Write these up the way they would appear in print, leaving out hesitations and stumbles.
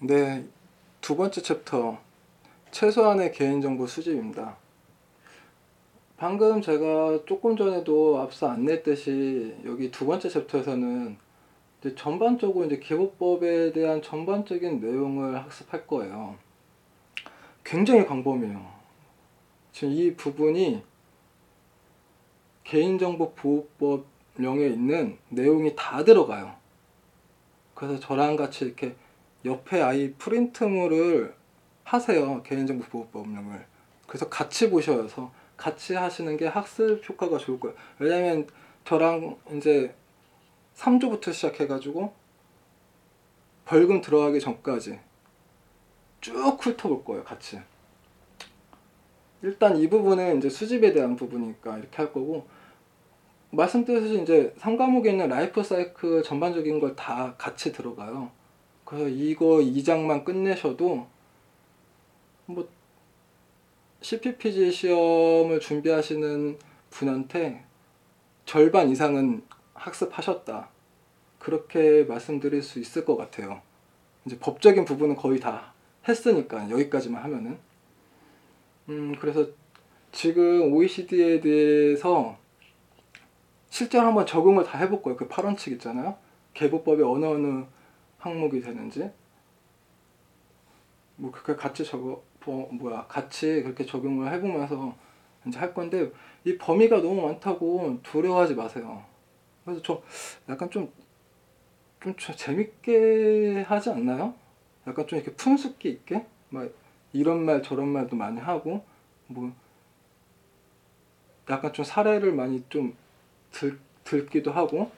네, 두 번째 챕터, 최소한의 개인정보 수집입니다. 방금 제가 조금 전에도 앞서 안내했듯이 여기 두 번째 챕터에서는 이제 전반적으로 이제 기부법에 대한 전반적인 내용을 학습할 거예요. 굉장히 광범위해요. 지금 이 부분이 개인정보보호법령에 있는 내용이 다 들어가요. 그래서 저랑 같이 이렇게 옆에 아이 프린트물을 하세요. 개인정보보호법령을. 그래서 같이 보셔서 같이 하시는 게 학습 효과가 좋을 거예요. 왜냐면 저랑 이제 3조부터 시작해가지고 벌금 들어가기 전까지 쭉 훑어볼 거예요. 같이. 일단 이 부분은 이제 수집에 대한 부분이니까 이렇게 할 거고, 말씀드렸듯이 이제 3과목에 있는 라이프 사이클 전반적인 걸 다 같이 들어가요. 그래서 이거 2장만 끝내셔도 뭐 CPPG 시험을 준비하시는 분한테 절반 이상은 학습하셨다, 그렇게 말씀드릴 수 있을 것 같아요. 이제 법적인 부분은 거의 다 했으니까 여기까지만 하면은. 그래서 지금 OECD에 대해서 실제로 한번 적용을 다 해볼 거예요. 그 8원칙 있잖아요. 개보법이 어느 항목이 되는지 뭐 그렇게 같이 같이 그렇게 적용을 해보면서 이제 할 건데, 이 범위가 너무 많다고 두려워하지 마세요. 그래서 약간 좀 재밌게 하지 않나요? 약간 좀 이렇게 푼숙기 있게 막 이런 말 저런 말도 많이 하고, 뭐 약간 좀 사례를 많이 좀 들기도 하고,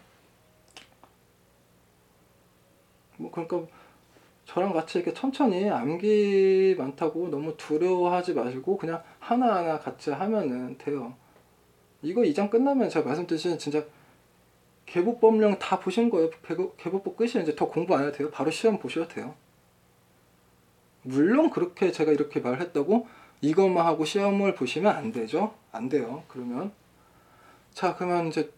뭐 그러니까 저랑 같이 이렇게 천천히, 암기 많다고 너무 두려워하지 마시고 그냥 하나하나 같이 하면은 돼요. 이거 2장 끝나면 제가 말씀드린 진짜 개보법령 다 보신 거예요. 개보법 끝이에요. 이제 더 공부 안 해도 돼요. 바로 시험 보셔도 돼요. 물론 그렇게 제가 이렇게 말했다고 이것만 하고 시험을 보시면 안 되죠. 안 돼요. 그러면 자, 그러면 이제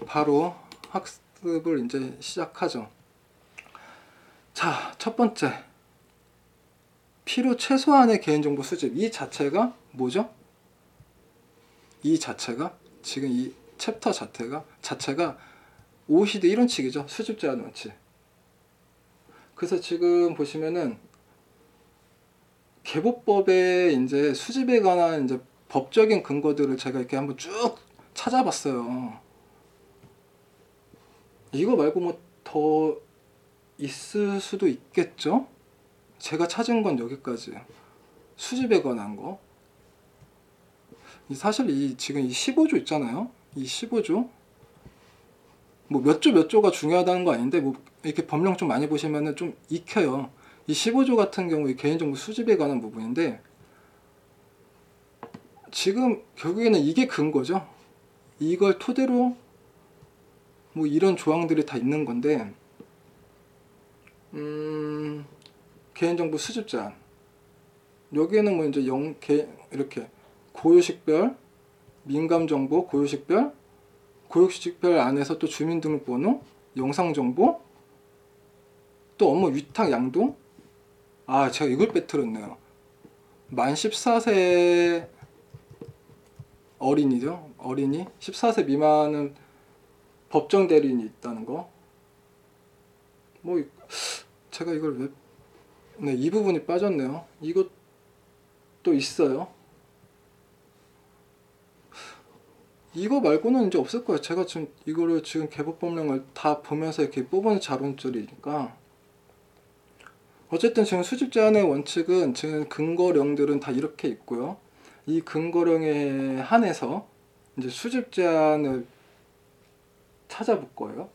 바로 학습을 이제 시작하죠. 자, 첫 번째, 필요 최소한의 개인정보 수집. 이 자체가 뭐죠? 이 자체가 지금 이 챕터 자체가 OECD 1원칙이죠. 수집 제한 원칙. 그래서 지금 보시면은 개보법에 이제 수집에 관한 이제 법적인 근거들을 제가 이렇게 한번 쭉 찾아봤어요. 이거 말고 뭐 더 있을 수도 있겠죠? 제가 찾은 건 여기까지예요. 수집에 관한 거. 사실 지금 이 15조 있잖아요. 이 15조. 뭐 몇 조가 중요하다는 거 아닌데, 뭐 이렇게 법령 좀 많이 보시면은 좀 익혀요. 이 15조 같은 경우에 개인정보 수집에 관한 부분인데, 지금 결국에는 이게 근거죠. 이걸 토대로 뭐 이런 조항들이 다 있는 건데, 개인정보 수집 제한. 여기에는 뭐 이제 이렇게 고요식별, 민감정보, 고요식별 안에서 또 주민등록번호, 영상정보, 또 업무 위탁 양도. 아, 제가 이걸 빼뜨렸네요. 만 14세 어린이죠. 어린이 14세 미만은 법정 대리인이 있다는 거. 뭐 제가 이걸 왜, 네, 이 부분이 빠졌네요. 이것도 있어요. 이거 말고는 이제 없을 거예요. 제가 지금 이거를 지금 개법법령을 다 보면서 이렇게 뽑은 자료들이니까. 어쨌든 지금 수집 제한의 원칙은 지금 근거령들은 다 이렇게 있고요. 이 근거령에 한해서 이제 수집 제한을 찾아볼 거예요.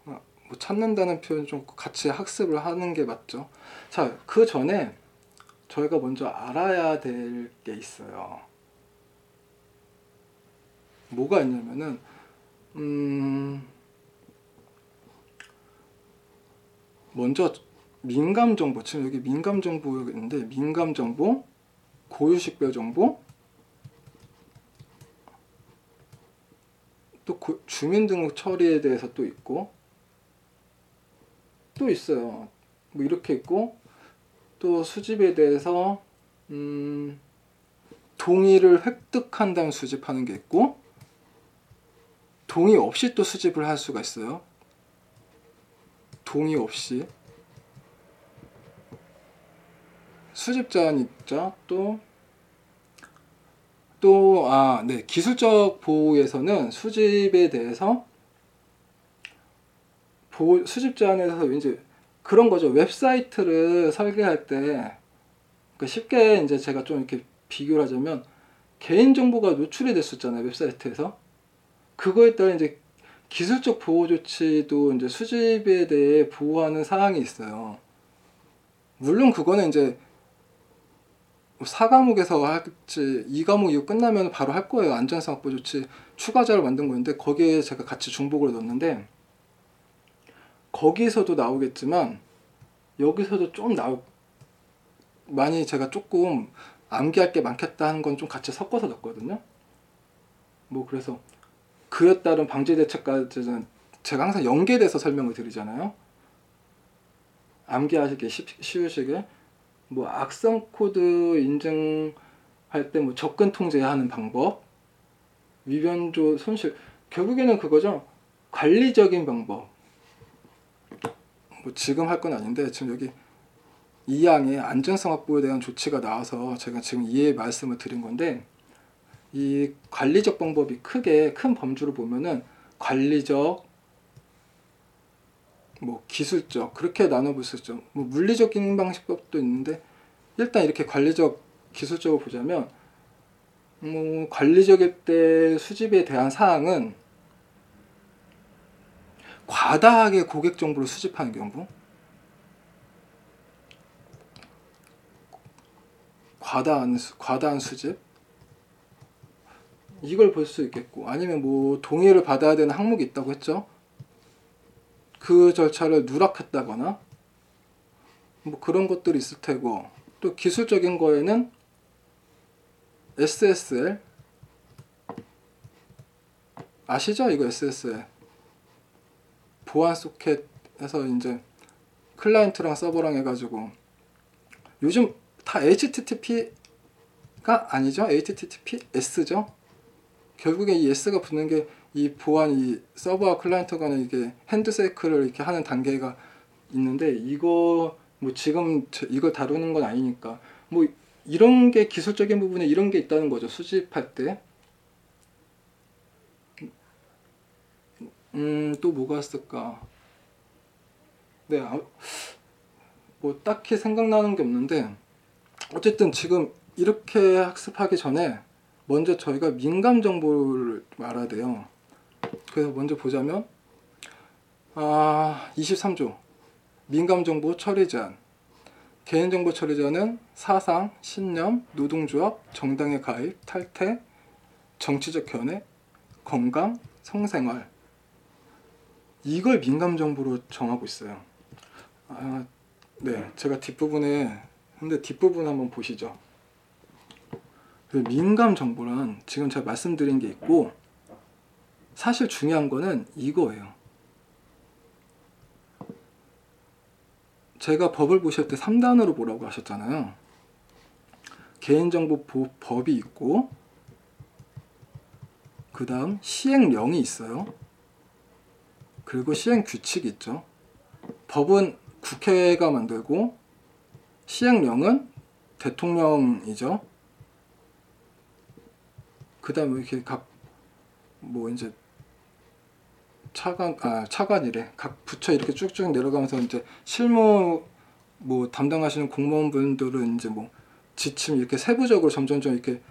뭐 찾는다는 표현 좀 같이 학습을 하는 게 맞죠. 자, 그 전에 저희가 먼저 알아야 될 게 있어요. 뭐가 있냐면은 먼저 민감정보, 지금 여기 민감정보가 있는데, 민감정보, 고유식별 정보, 또 주민등록 처리에 대해서 또 있고, 또 있어요. 뭐 이렇게 있고, 또 수집에 대해서 동의를 획득한 다음 수집하는 게 있고, 동의 없이 또 수집을 할 수가 있어요. 동의 없이 수집 제한 있죠. 네, 기술적 보호에서는 수집에 대해서 수집 제한에서 이제 그런 거죠. 웹사이트를 설계할 때 쉽게 이제 제가 좀 이렇게 비교를 하자면, 개인 정보가 노출이 됐었잖아요, 웹사이트에서. 그거에 따라 이제 기술적 보호 조치도 이제 수집에 대해 보호하는 사항이 있어요. 물론 그거는 이제 4과목에서 할지 2과목 이후 끝나면 바로 할 거예요. 안전성 확보 조치 추가자를 만든 거였는데, 거기에 제가 같이 중복을 넣었는데, 거기서도 나오겠지만 여기서도 좀 많이 제가 조금 암기할 게 많겠다 하는 건 좀 같이 섞어서 넣었거든요. 뭐 그래서 그에 따른 방지 대책까지는 제가 항상 연계돼서 설명을 드리잖아요. 암기하시기 쉬우시게. 뭐 악성 코드 인증할 때 뭐 접근 통제하는 방법, 위변조 손실, 결국에는 그거죠. 관리적인 방법. 뭐 지금 할 건 아닌데, 지금 여기 2항에 안전성 확보에 대한 조치가 나와서 제가 지금 이해 말씀을 드린 건데, 이 관리적 방법이 크게 큰 범주를 보면은 관리적, 뭐 기술적, 그렇게 나눠볼 수 있죠. 뭐 물리적인 방식법도 있는데, 일단 이렇게 관리적, 기술적으로 보자면, 뭐 관리적일 때 수집에 대한 사항은 과다하게 고객 정보를 수집하는 경우, 과다한 수집, 이걸 볼 수 있겠고, 아니면 뭐 동의를 받아야 되는 항목이 있다고 했죠. 그 절차를 누락했다거나 뭐 그런 것들이 있을 테고, 또 기술적인 거에는 SSL 아시죠? 이거 SSL 보안 소켓에서 이제 클라이언트랑 서버랑 해가지고, 요즘 다 HTTP가 아니죠? HTTPS죠? 결국에 이 S가 붙는 게 이 보안, 이 서버와 클라이언트 간에 이게 핸드세이크를 이렇게 하는 단계가 있는데, 이거 뭐 지금 이걸 다루는 건 아니니까, 뭐 이런 게 기술적인 부분에 이런 게 있다는 거죠. 수집할 때. 또 뭐가 있을까? 네, 뭐 딱히 생각나는 게 없는데, 어쨌든 지금 이렇게 학습하기 전에 먼저 저희가 민감 정보를 알아야 돼요. 그래서 먼저 보자면 23조 민감정보 처리 제한. 개인정보 처리 제한은 사상, 신념, 노동조합, 정당의 가입, 탈퇴, 정치적 견해, 건강, 성생활, 이걸 민감정보로 정하고 있어요. 네, 제가 뒷부분 한번 보시죠. 그 민감정보란 지금 제가 말씀드린 게 있고, 사실 중요한 거는 이거예요. 제가 법을 보실 때 3단으로 보라고 하셨잖아요. 개인정보보호법이 있고, 그 다음 시행령이 있어요. 그리고 시행규칙이 있죠. 법은 국회가 만들고, 시행령은 대통령이죠. 그 다음에 이렇게 뭐 이제 차관이래. 각 부처 이렇게 쭉쭉 내려가면서 이제 실무 뭐 담당하시는 공무원분들은 이제 뭐 지침 이렇게 세부적으로 점점점 이렇게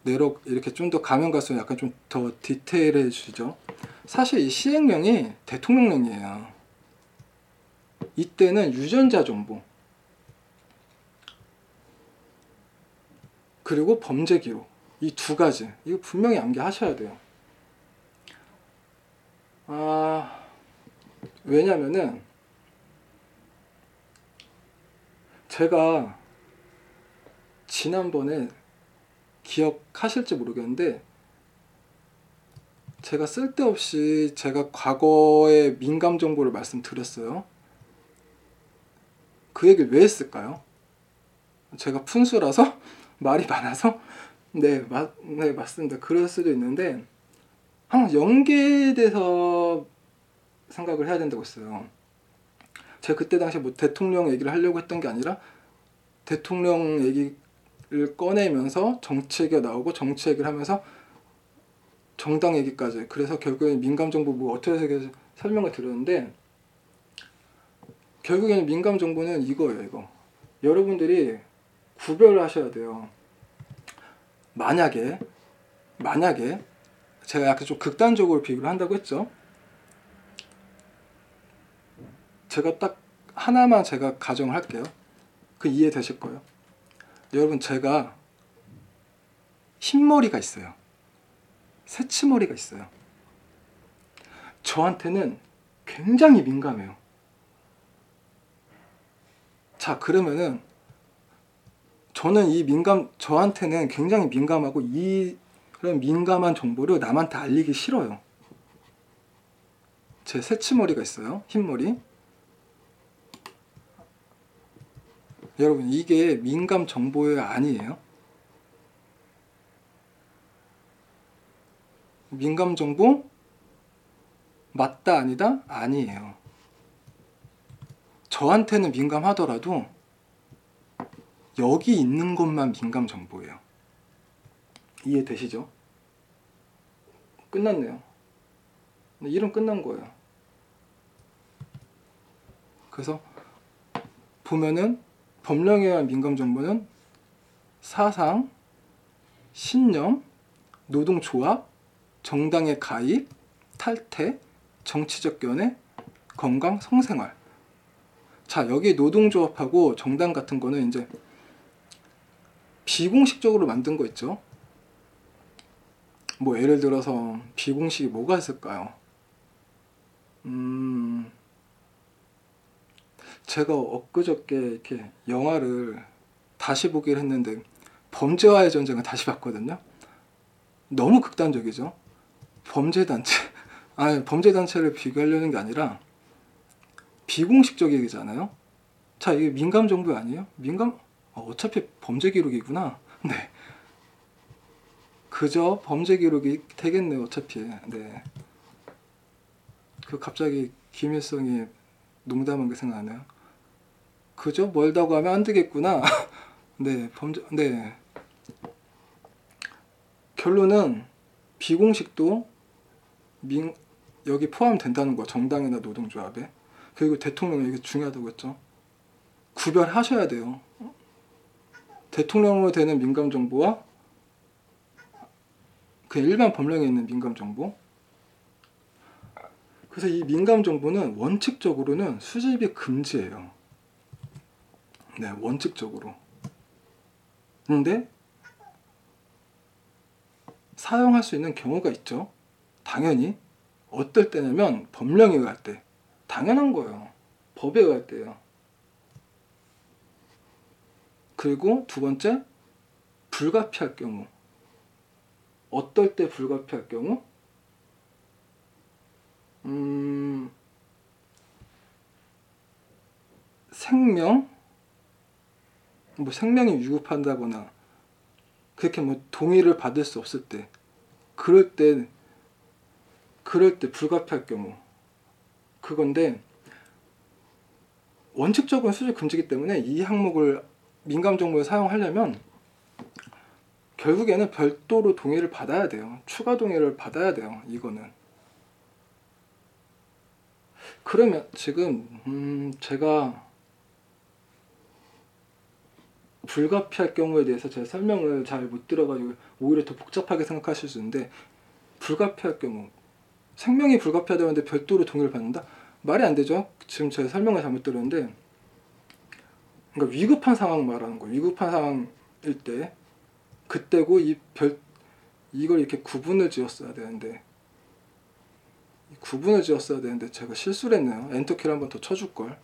이렇게 좀 더 가면 갈수록 약간 좀 더 디테일해지죠. 사실 이 시행령이 대통령령이에요. 이때는 유전자 정보, 그리고 범죄 기록, 이 두 가지 이거 분명히 암기하셔야 돼요. 왜냐면은 제가 지난번에 기억하실지 모르겠는데, 제가 쓸데없이 제가 과거의 민감 정보를 말씀드렸어요. 그 얘기를 왜 했을까요? 제가 푼수라서? 말이 많아서? 네, 네, 맞습니다. 그럴 수도 있는데 항상 연계에 대해서 생각을 해야 된다고 했어요. 제가 그때 당시에 뭐 대통령 얘기를 하려고 했던 게 아니라 대통령 얘기를 꺼내면서 정치 얘기가 나오고 정치 얘기를 하면서 정당 얘기까지. 그래서 결국엔 민감정보 뭐 어떻게 설명을 드렸는데 결국에는 민감정보는 이거예요. 이거 여러분들이 구별을 하셔야 돼요. 만약에 제가 약간 좀 극단적으로 비교를 한다고 했죠. 제가 딱 하나만 제가 가정을 할게요. 그 이해되실 거예요. 여러분, 제가 흰머리가 있어요. 새치머리가 있어요. 저한테는 굉장히 민감해요. 자, 그러면은 저는 저한테는 굉장히 민감하고 이런 민감한 정보를 남한테 알리기 싫어요. 제 새치머리가 있어요. 흰머리. 여러분, 이게 민감 정보가 아니에요. 민감 정보 맞다 아니다? 아니에요. 저한테는 민감하더라도 여기 있는 것만 민감 정보예요. 이해되시죠? 끝났네요. 일은 끝난 거예요. 그래서 보면은 법령에 의한 민감 정보는 사상, 신념, 노동조합, 정당의 가입, 탈퇴, 정치적 견해, 건강, 성생활. 자, 여기 노동조합하고 정당 같은 거는 이제 비공식적으로 만든 거 있죠. 뭐 예를 들어서 비공식이 뭐가 있을까요? 제가 엊그저께 이렇게 영화를 다시 보기를 했는데 범죄와의 전쟁을 다시 봤거든요. 너무 극단적이죠. 범죄단체 범죄단체를 비교하려는 게 아니라 비공식적 얘기잖아요. 자, 이게 민감 정보 아니에요? 어차피 범죄 기록이구나. 네, 그저 범죄 기록이 되겠네요. 어차피. 네, 그 갑자기 김일성이 농담한 게 생각나네요. 그저 멀다고 하면 안 되겠구나. 네, 네. 결론은 비공식도 여기 포함된다는 거. 정당이나 노동조합에. 그리고 대통령이 이게 중요하다고 했죠. 구별하셔야 돼요. 대통령으로 되는 민감 정보와 그 일반 법령에 있는 민감 정보. 그래서 이 민감 정보는 원칙적으로는 수집이 금지예요. 네, 원칙적으로. 근데 사용할 수 있는 경우가 있죠. 당연히. 어떨 때냐면 법령에 의할 때. 당연한 거예요. 법에 의할 때요. 그리고 두 번째, 불가피할 경우. 어떨 때 불가피할 경우? 생명이 위급한다거나 그렇게 뭐 동의를 받을 수 없을 때, 그럴 때 불가피할 경우. 그건데 원칙적으로 수집 금지이기 때문에 이 항목을 민감 정보에 사용하려면 결국에는 별도로 동의를 받아야 돼요. 추가 동의를 받아야 돼요. 이거는. 그러면 지금 제가 불가피할 경우에 대해서 제가 설명을 잘 못 들어가지고 오히려 더 복잡하게 생각하실 수 있는데, 불가피할 경우, 생명이 불가피하다는데 별도로 동의를 받는다? 말이 안 되죠. 지금 제가 설명을 잘못 들었는데, 그러니까 위급한 상황 말하는 거예요. 위급한 상황일 때 그때고 이걸 이렇게 구분을 지었어야 되는데 제가 실수를 했네요. 엔터키를 한번 더 쳐줄 걸.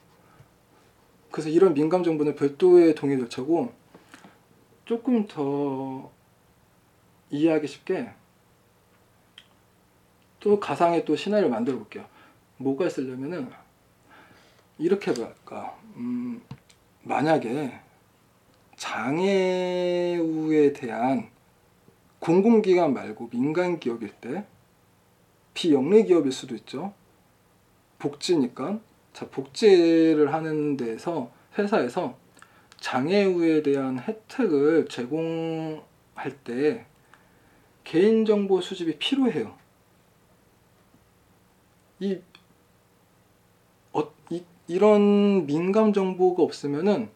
그래서 이런 민감 정보는 별도의 동의 절차고, 조금 더 이해하기 쉽게 또 가상의 또 시나리오를 만들어 볼게요. 뭐가 있으려면은 이렇게 해볼까. 만약에 장애우에 대한 공공기관 말고 민간 기업일 때, 비영리 기업일 수도 있죠. 복지니까. 자, 복지를 하는 데서, 회사에서 장애우에 대한 혜택을 제공할 때 개인정보 수집이 필요해요. 이런 민감 정보가 없으면은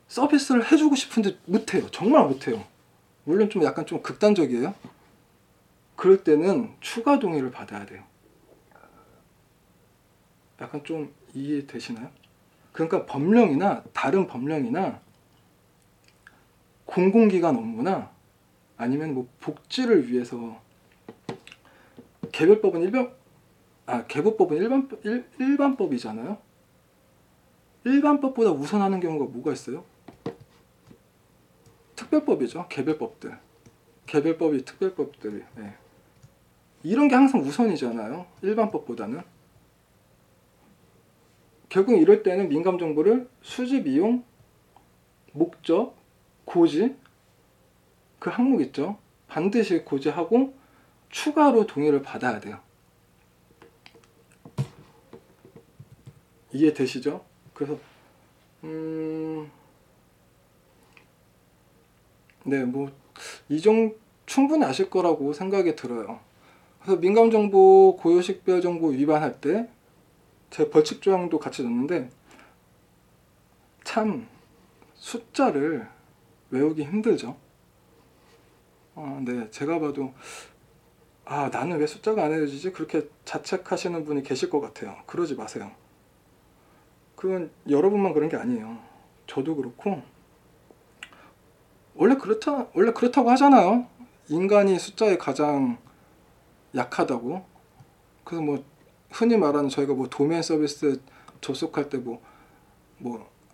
서비스를 해주고 싶은데 못해요. 정말 못해요. 물론 좀 약간 좀 극단적이에요. 그럴 때는 추가 동의를 받아야 돼요. 약간 좀 이해되시나요? 그러니까 법령이나 다른 법령이나 공공기관 업무나 아니면 뭐 복지를 위해서 개보법은 일반법이잖아요. 일반법보다 우선하는 경우가 뭐가 있어요? 특별법이죠. 개별법이 특별법들이. 네. 이런 게 항상 우선이잖아요. 일반법보다는. 결국 이럴 때는 민감 정보를 수집, 이용, 목적, 고지, 그 항목 있죠. 반드시 고지하고 추가로 동의를 받아야 돼요. 이해되시죠? 그래서 네, 뭐 충분히 아실 거라고 생각이 들어요. 그래서 민감정보, 고유식별정보 위반할 때 제 벌칙 조항도 같이 넣는데 참 숫자를 외우기 힘들죠. 네, 제가 봐도 나는 왜 숫자가 안 외워지지? 그렇게 자책하시는 분이 계실 것 같아요. 그러지 마세요. 그건 여러분만 그런 게 아니에요. 저도 그렇고 원래 그렇다고 하잖아요. 인간이 숫자에 가장 약하다고. 그래서 뭐 흔히 말하는 저희가 뭐 도메인 서비스 접속할 때 뭐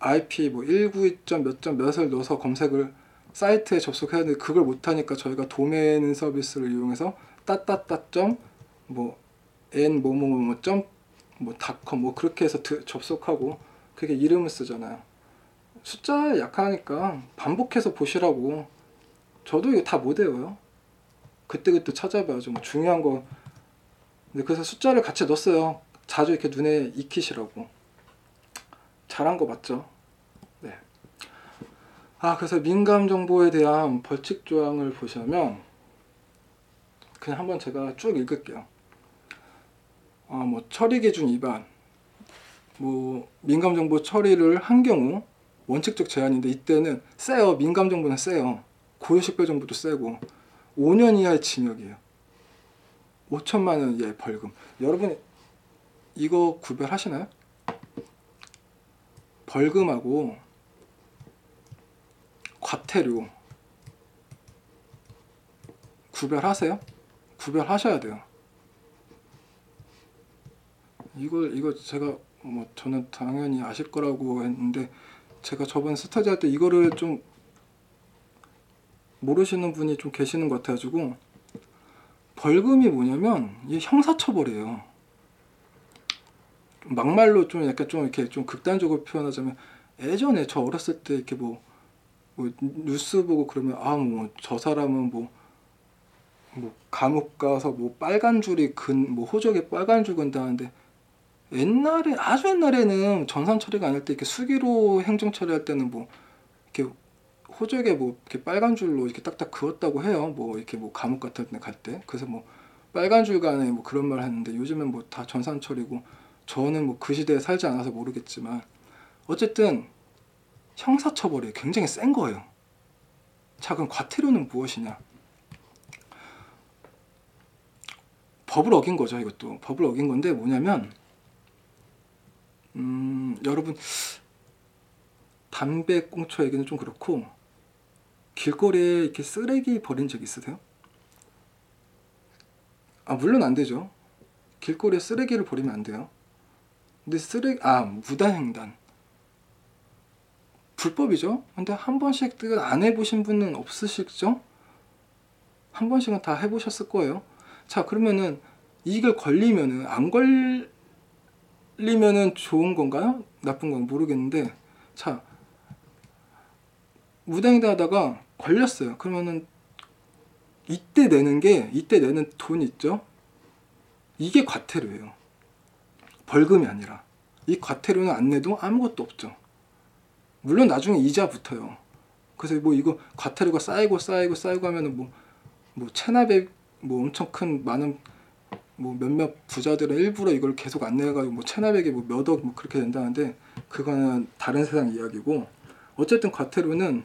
IP 뭐 192점 몇 점 몇을 넣어서 검색을 사이트에 접속해야 되는데 그걸 못하니까 저희가 도메인 서비스를 이용해서 따따따점 뭐 n 뭐뭐뭐점 뭐 닷컴 뭐 그렇게 해서 접속하고 그게 이름을 쓰잖아요. 숫자에 약하니까 반복해서 보시라고. 저도 이거 다 못 외워요. 그때그때 찾아봐야죠. 뭐 중요한 거. 근데 그래서 숫자를 같이 넣었어요. 자주 이렇게 눈에 익히시라고. 잘한 거 맞죠? 네. 그래서 민감 정보에 대한 벌칙 조항을 보시면 그냥 한번 제가 쭉 읽을게요. 뭐 처리 기준 위반, 뭐 민감 정보 처리를 한 경우 원칙적 제한인데 이때는 세요. 민감 정보는 세요. 고유식별 정보도 세고 5년 이하의 징역이에요. 5천만 원 이하의 벌금. 여러분 이거 구별하시나요? 벌금하고 과태료 구별하세요? 구별하셔야 돼요. 이거 제가 뭐 저는 당연히 아실 거라고 했는데 제가 저번 스터디 할 때 이거를 좀 모르시는 분이 좀 계시는 것 같아가지고 벌금이 뭐냐면 이게 형사처벌이에요. 막말로 좀 약간 좀 이렇게 좀 극단적으로 표현하자면 예전에 저 어렸을 때 이렇게 뭐 뉴스 보고 그러면 뭐 저 사람은 뭐 감옥 가서 뭐 빨간 줄이 뭐 호적에 빨간 줄 건다는데 옛날에 아주 옛날에는 전산 처리가 아닐 때 이렇게 수기로 행정 처리할 때는 뭐 이렇게 호적에 뭐 이렇게 빨간 줄로 이렇게 딱딱 그었다고 해요. 뭐 이렇게 뭐 감옥 같은 데 갈 때. 그래서 뭐 빨간 줄 간에 뭐 그런 말 했는데 요즘엔 뭐 다 전산 처리고 저는 뭐 그 시대에 살지 않아서 모르겠지만 어쨌든 형사처벌이 굉장히 센 거예요. 자, 그럼 과태료는 무엇이냐? 법을 어긴 거죠. 이것도 법을 어긴 건데 뭐냐면 여러분 담배꽁초 얘기는 좀 그렇고 길거리에 이렇게 쓰레기 버린 적 있으세요? 물론 안 되죠. 길거리에 쓰레기를 버리면 안 돼요. 근데 무단횡단 불법이죠. 근데 한 번씩 안 해보신 분은 없으시죠? 한 번씩은 다 해보셨을 거예요. 자, 그러면은 이걸 걸리면은 걸리면은 좋은 건가요? 나쁜 건 모르겠는데, 자, 무당이다 하다가 걸렸어요. 그러면은 이때 내는 돈 있죠? 이게 과태료예요. 벌금이 아니라. 이 과태료는 안 내도 아무것도 없죠. 물론 나중에 이자 붙어요. 그래서 뭐 이거 과태료가 쌓이고 하면은 뭐 체납액 뭐 엄청 큰 많은 뭐 몇몇 부자들은 일부러 이걸 계속 안 내가지고 뭐 체납액이 뭐 몇 억 뭐 그렇게 된다는데, 그거는 다른 세상 이야기고, 어쨌든 과태료는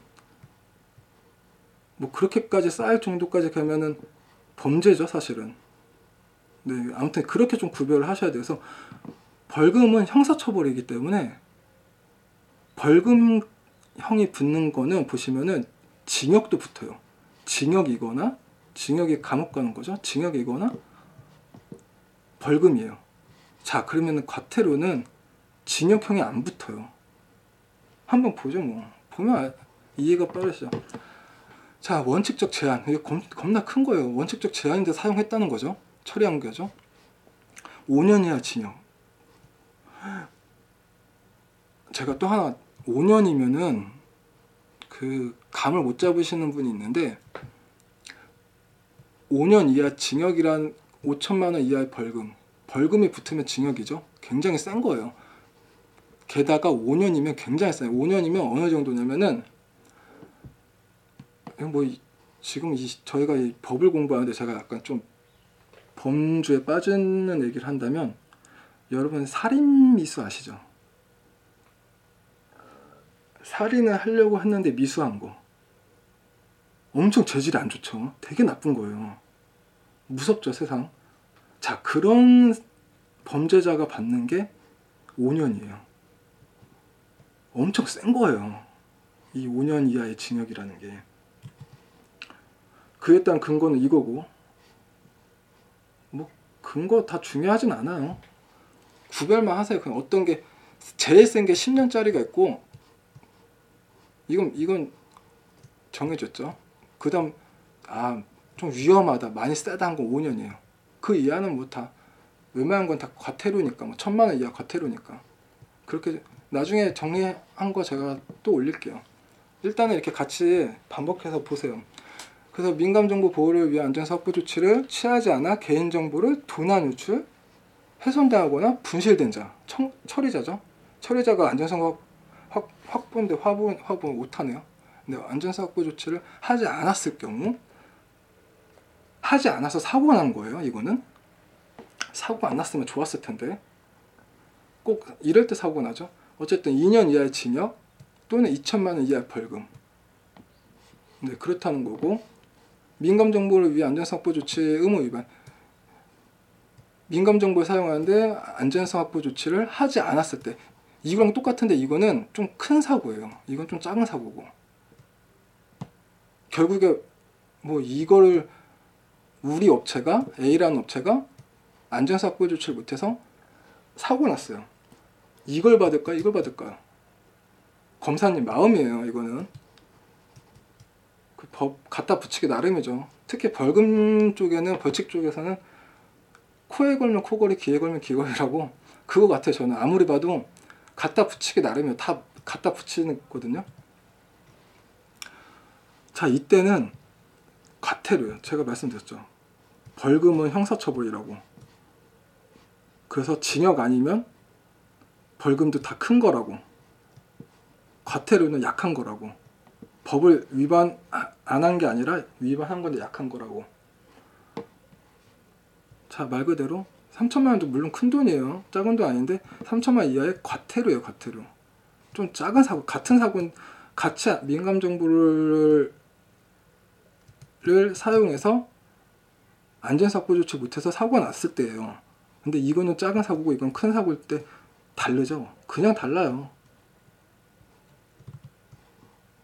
뭐 그렇게까지 쌓일 정도까지 가면은 범죄죠, 사실은. 네, 아무튼 그렇게 좀 구별을 하셔야 돼서, 벌금은 형사처벌이기 때문에 벌금형이 붙는 거는 보시면은 징역도 붙어요. 징역이거나, 징역이 감옥 가는 거죠. 징역이거나 벌금이에요. 자, 그러면 과태료는 징역형이 안 붙어요. 한번 보죠, 뭐. 보면 이해가 빠르시죠. 자, 원칙적 제한. 이거 겁나 큰 거예요. 원칙적 제한인데 사용했다는 거죠. 처리한 거죠. 5년 이하 징역. 제가 또 하나, 5년이면은 그 감을 못 잡으시는 분이 있는데, 5년 이하 징역이란 5천만 원 이하의 벌금. 벌금이 붙으면 징역이죠. 굉장히 센 거예요. 게다가 5년이면 굉장히 세요. 5년이면 어느 정도냐면은, 뭐 지금 저희가 이 법을 공부하는데 제가 약간 좀 범주에 빠지는 얘기를 한다면, 여러분 살인 미수 아시죠? 살인을 하려고 했는데 미수한 거. 엄청 재질이 안 좋죠. 되게 나쁜 거예요. 무섭죠, 세상. 자, 그런 범죄자가 받는 게 5년이에요. 엄청 센 거예요. 이 5년 이하의 징역이라는 게. 그에 따른 근거는 이거고, 뭐 근거 다 중요하진 않아요. 구별만 하세요. 그냥 어떤 게 제일 센 게 10년짜리가 있고, 이건 정해졌죠. 그 다음, 좀 위험하다, 많이 세다 한 건 5년이에요. 그 이하는 뭐 다, 웬만한 건 다 과태료니까, 뭐 1,000만 원 이하 과태료니까. 그렇게 나중에 정리한 거 제가 또 올릴게요. 일단은 이렇게 같이 반복해서 보세요. 그래서 민감정보 보호를 위한 안전사업부 조치를 취하지 않아 개인정보를 도난, 유출, 훼손당하거나 분실된 자, 처리자죠. 처리자가 안전성 확보인데 화보 못하네요. 근데 안전사업부 조치를 하지 않았을 경우, 하지 않아서 사고가 난 거예요. 이거는 사고가 안 났으면 좋았을 텐데, 꼭 이럴 때 사고가 나죠. 어쨌든 2년 이하의 징역 또는 2천만 원 이하의 벌금. 네, 그렇다는 거고, 민감정보를 위해 안전사업부 조치 의무 위반. 민감정보를 사용하는데 안전사업부 조치를 하지 않았을 때, 이거랑 똑같은데 이거는 좀 큰 사고예요. 이건 좀 작은 사고고. 결국에 뭐 이거를 우리 업체가, A라는 업체가 안전사업부 조치를 못해서 사고 났어요. 이걸 받을까요? 이걸 받을까요? 검사님 마음이에요. 이거는 그 법 갖다 붙이기 나름이죠. 특히 벌금 쪽에는, 벌칙 쪽에서는 코에 걸면 코걸이, 귀에 걸면 귀걸이라고, 그거 같아요. 저는 아무리 봐도 갖다 붙이기 나름이에요. 다 갖다 붙이거든요. 자, 이때는 과태료예요. 제가 말씀드렸죠. 벌금은 형사처벌이라고. 그래서 징역 아니면 벌금도 다 큰 거라고. 과태료는 약한 거라고. 법을 위반 안 한 게 아니라 위반한 건데 약한 거라고. 자, 말 그대로 3천만 원도 물론 큰 돈이에요. 작은 돈 아닌데 3천만 원 이하의 과태료예요. 과태료. 좀 작은 사고, 같은 사고는 같이 민감 정보를 사용해서 안전사고 조치 못해서 사고가 났을 때예요. 근데 이거는 작은 사고고 이건 큰 사고일 때 다르죠. 그냥 달라요.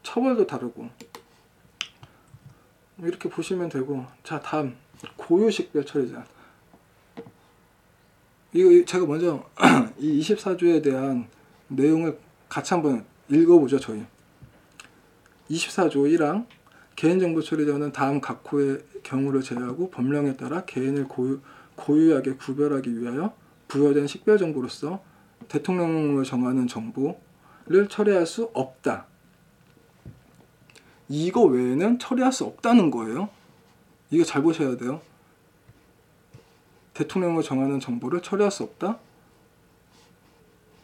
처벌도 다르고. 이렇게 보시면 되고. 자, 다음 고유식별 처리자. 이거 제가 먼저 이 24조에 대한 내용을 같이 한번 읽어보죠. 저희 24조 1항 개인정보 처리자는 다음 각호의 경우를 제외하고 법령에 따라 개인을 고유하게 구별하기 위하여 부여된 식별정보로서 대통령을 정하는 정보를 처리할 수 없다. 이거 외에는 처리할 수 없다는 거예요. 이거 잘 보셔야 돼요. 대통령을 정하는 정보를 처리할 수 없다?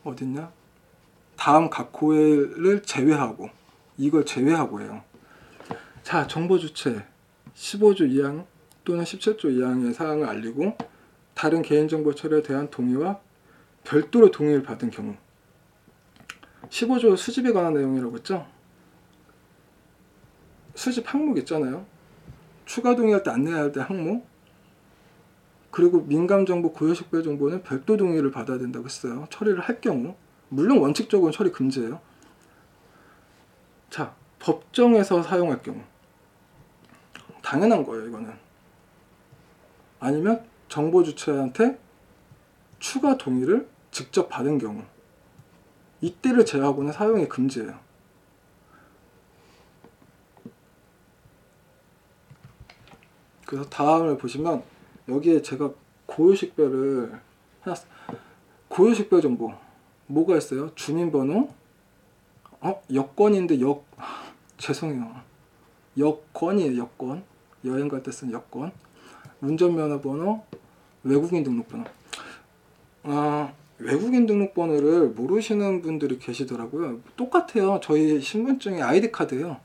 어딨냐? 다음 각 호를 제외하고, 이걸 제외하고 해요. 자, 정보 주체 15조 2항 또는 17조 2항의 사항을 알리고 다른 개인정보 처리에 대한 동의와 별도로 동의를 받은 경우. 15조 수집에 관한 내용이라고 했죠? 수집 항목 있잖아요. 추가 동의할 때 안내해야 할 때 항목. 그리고 민감정보, 고유식별 정보는 별도 동의를 받아야 된다고 했어요. 처리를 할 경우. 물론 원칙적으로는 처리 금지예요. 자, 법정에서 사용할 경우. 당연한 거예요, 이거는. 아니면 정보 주체한테 추가 동의를 직접 받은 경우. 이때를 제외하고는 사용이 금지예요. 그래서 다음을 보시면 여기에 제가 고유식별을 해놨어요. 고유식별 정보 뭐가 있어요? 주민번호, 여권인데 죄송해요. 여권이에요. 여권. 여행 갈 때 쓰는 여권. 운전면허 번호, 외국인 등록번호. 외국인 등록번호를 모르시는 분들이 계시더라고요. 똑같아요. 저희 신분증의 아이디 카드예요.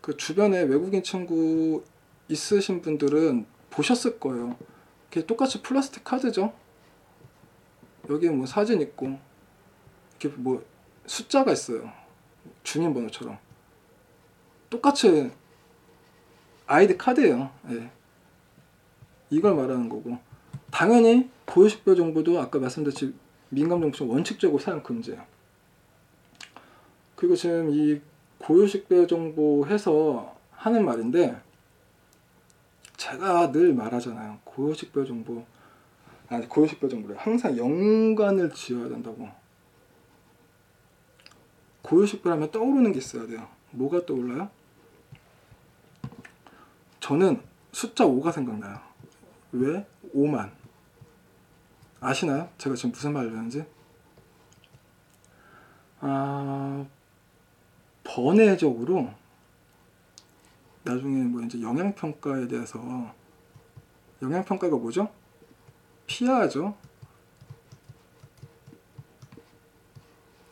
그 주변에 외국인 친구 있으신 분들은 보셨을 거예요. 이게 똑같이 플라스틱 카드죠. 여기에 뭐 사진 있고 이렇게 뭐 숫자가 있어요. 주민번호처럼 똑같이 아이디 카드예요. 예. 이걸 말하는 거고, 당연히 고유식별 정보도 아까 말씀드렸듯이 민감정보처럼 원칙적으로 사용 금지예요. 그리고 지금 이 고유식별 정보 해서 하는 말인데, 제가 늘 말하잖아요. 고유식별 정보를 항상 연관을 지어야 된다고. 고유식별 하면 떠오르는 게 있어야 돼요. 뭐가 떠올라요? 저는 숫자 5가 생각나요. 왜? 5만. 아시나요? 제가 지금 무슨 말을 하는지? 번외적으로 나중에 뭐 이제 영양평가에 대해서, 영양평가가 뭐죠? 피하죠.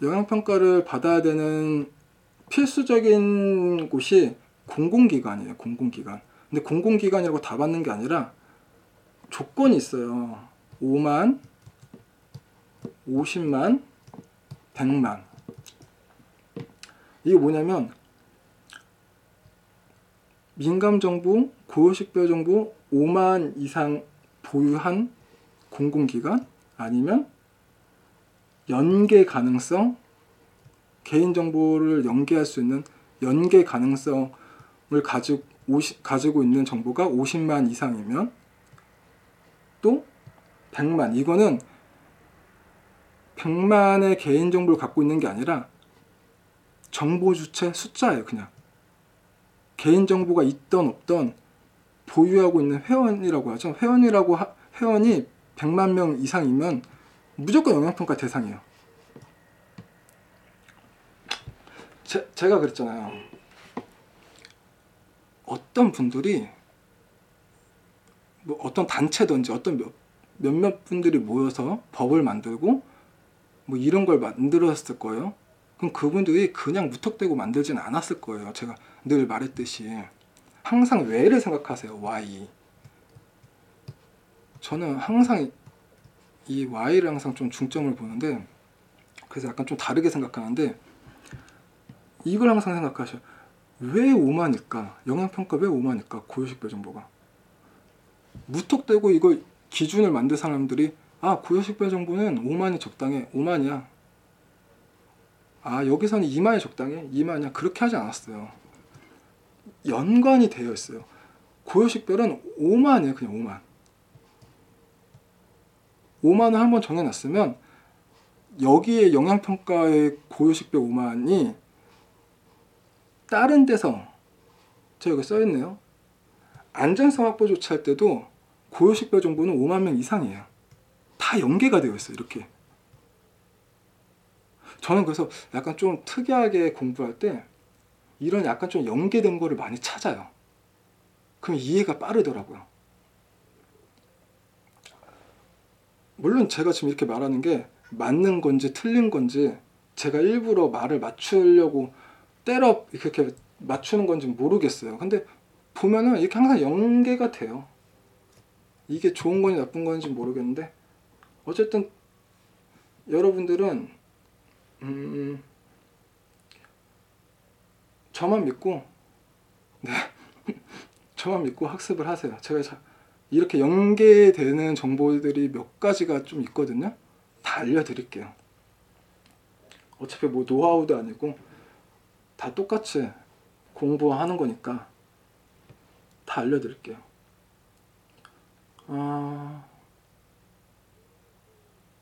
영양평가를 받아야 되는 필수적인 곳이 공공기관이에요. 공공기관. 근데 공공기관이라고 다 받는 게 아니라 조건이 있어요. 5만, 50만, 100만. 이게 뭐냐면 민감정보, 고유식별정보 5만 이상 보유한 공공기관, 아니면 연계 가능성, 개인정보를 연계할 수 있는 연계 가능성을 가지고 있는 정보가 50만 이상이면, 또 100만, 이거는 100만의 개인정보를 갖고 있는 게 아니라 정보 주체 숫자예요. 그냥 개인정보가 있던 없던 보유하고 있는 회원이라고 하죠. 회원이 100만 명 이상이면 무조건 영양평가 대상이에요. 제가 그랬잖아요. 어떤 분들이 뭐 어떤 단체든지 어떤 몇몇 분들이 모여서 법을 만들고 뭐 이런 걸 만들었을 거예요. 그럼 그분들이 그냥 무턱대고 만들지는 않았을 거예요. 제가 늘 말했듯이 항상 왜를 생각하세요. why. 저는 항상 이 why를 항상 좀 중점을 보는데, 그래서 약간 좀 다르게 생각하는데, 이걸 항상 생각하셔요. 왜 5만일까? 영양평가 왜 5만일까? 고유식별 정보가. 무턱대고 이거 기준을 만든 사람들이 고유식별 정보는 5만이 적당해. 5만이야. 여기서는 2만이 적당해. 2만이야. 그렇게 하지 않았어요. 연관이 되어 있어요. 고유식별은 5만이에요. 그냥 5만. 5만을 한번 정해놨으면 여기에 영양평가의 고유식별 5만이 다른 데서, 제가 여기 써있네요. 안전성 확보 조치할 때도 고유식별 정보는 5만 명 이상이에요. 다 다 연계가 되어 있어요. 이렇게. 저는 그래서 약간 좀 특이하게 공부할 때 이런 약간 좀 연계된 거를 많이 찾아요. 그럼 이해가 빠르더라고요. 물론 제가 지금 이렇게 말하는 게 맞는 건지 틀린 건지 제가 일부러 말을 맞추려고 때려 이렇게 맞추는 건지 모르겠어요. 근데 보면은 이렇게 항상 연계가 돼요. 이게 좋은 건지 나쁜 건지 모르겠는데 어쨌든 여러분들은 저만 믿고 네 저만 믿고 학습을 하세요. 제가 이렇게 연계되는 정보들이 몇 가지가 좀 있거든요. 다 알려드릴게요. 어차피 뭐 노하우도 아니고 다 똑같이 공부하는 거니까 다 알려드릴게요.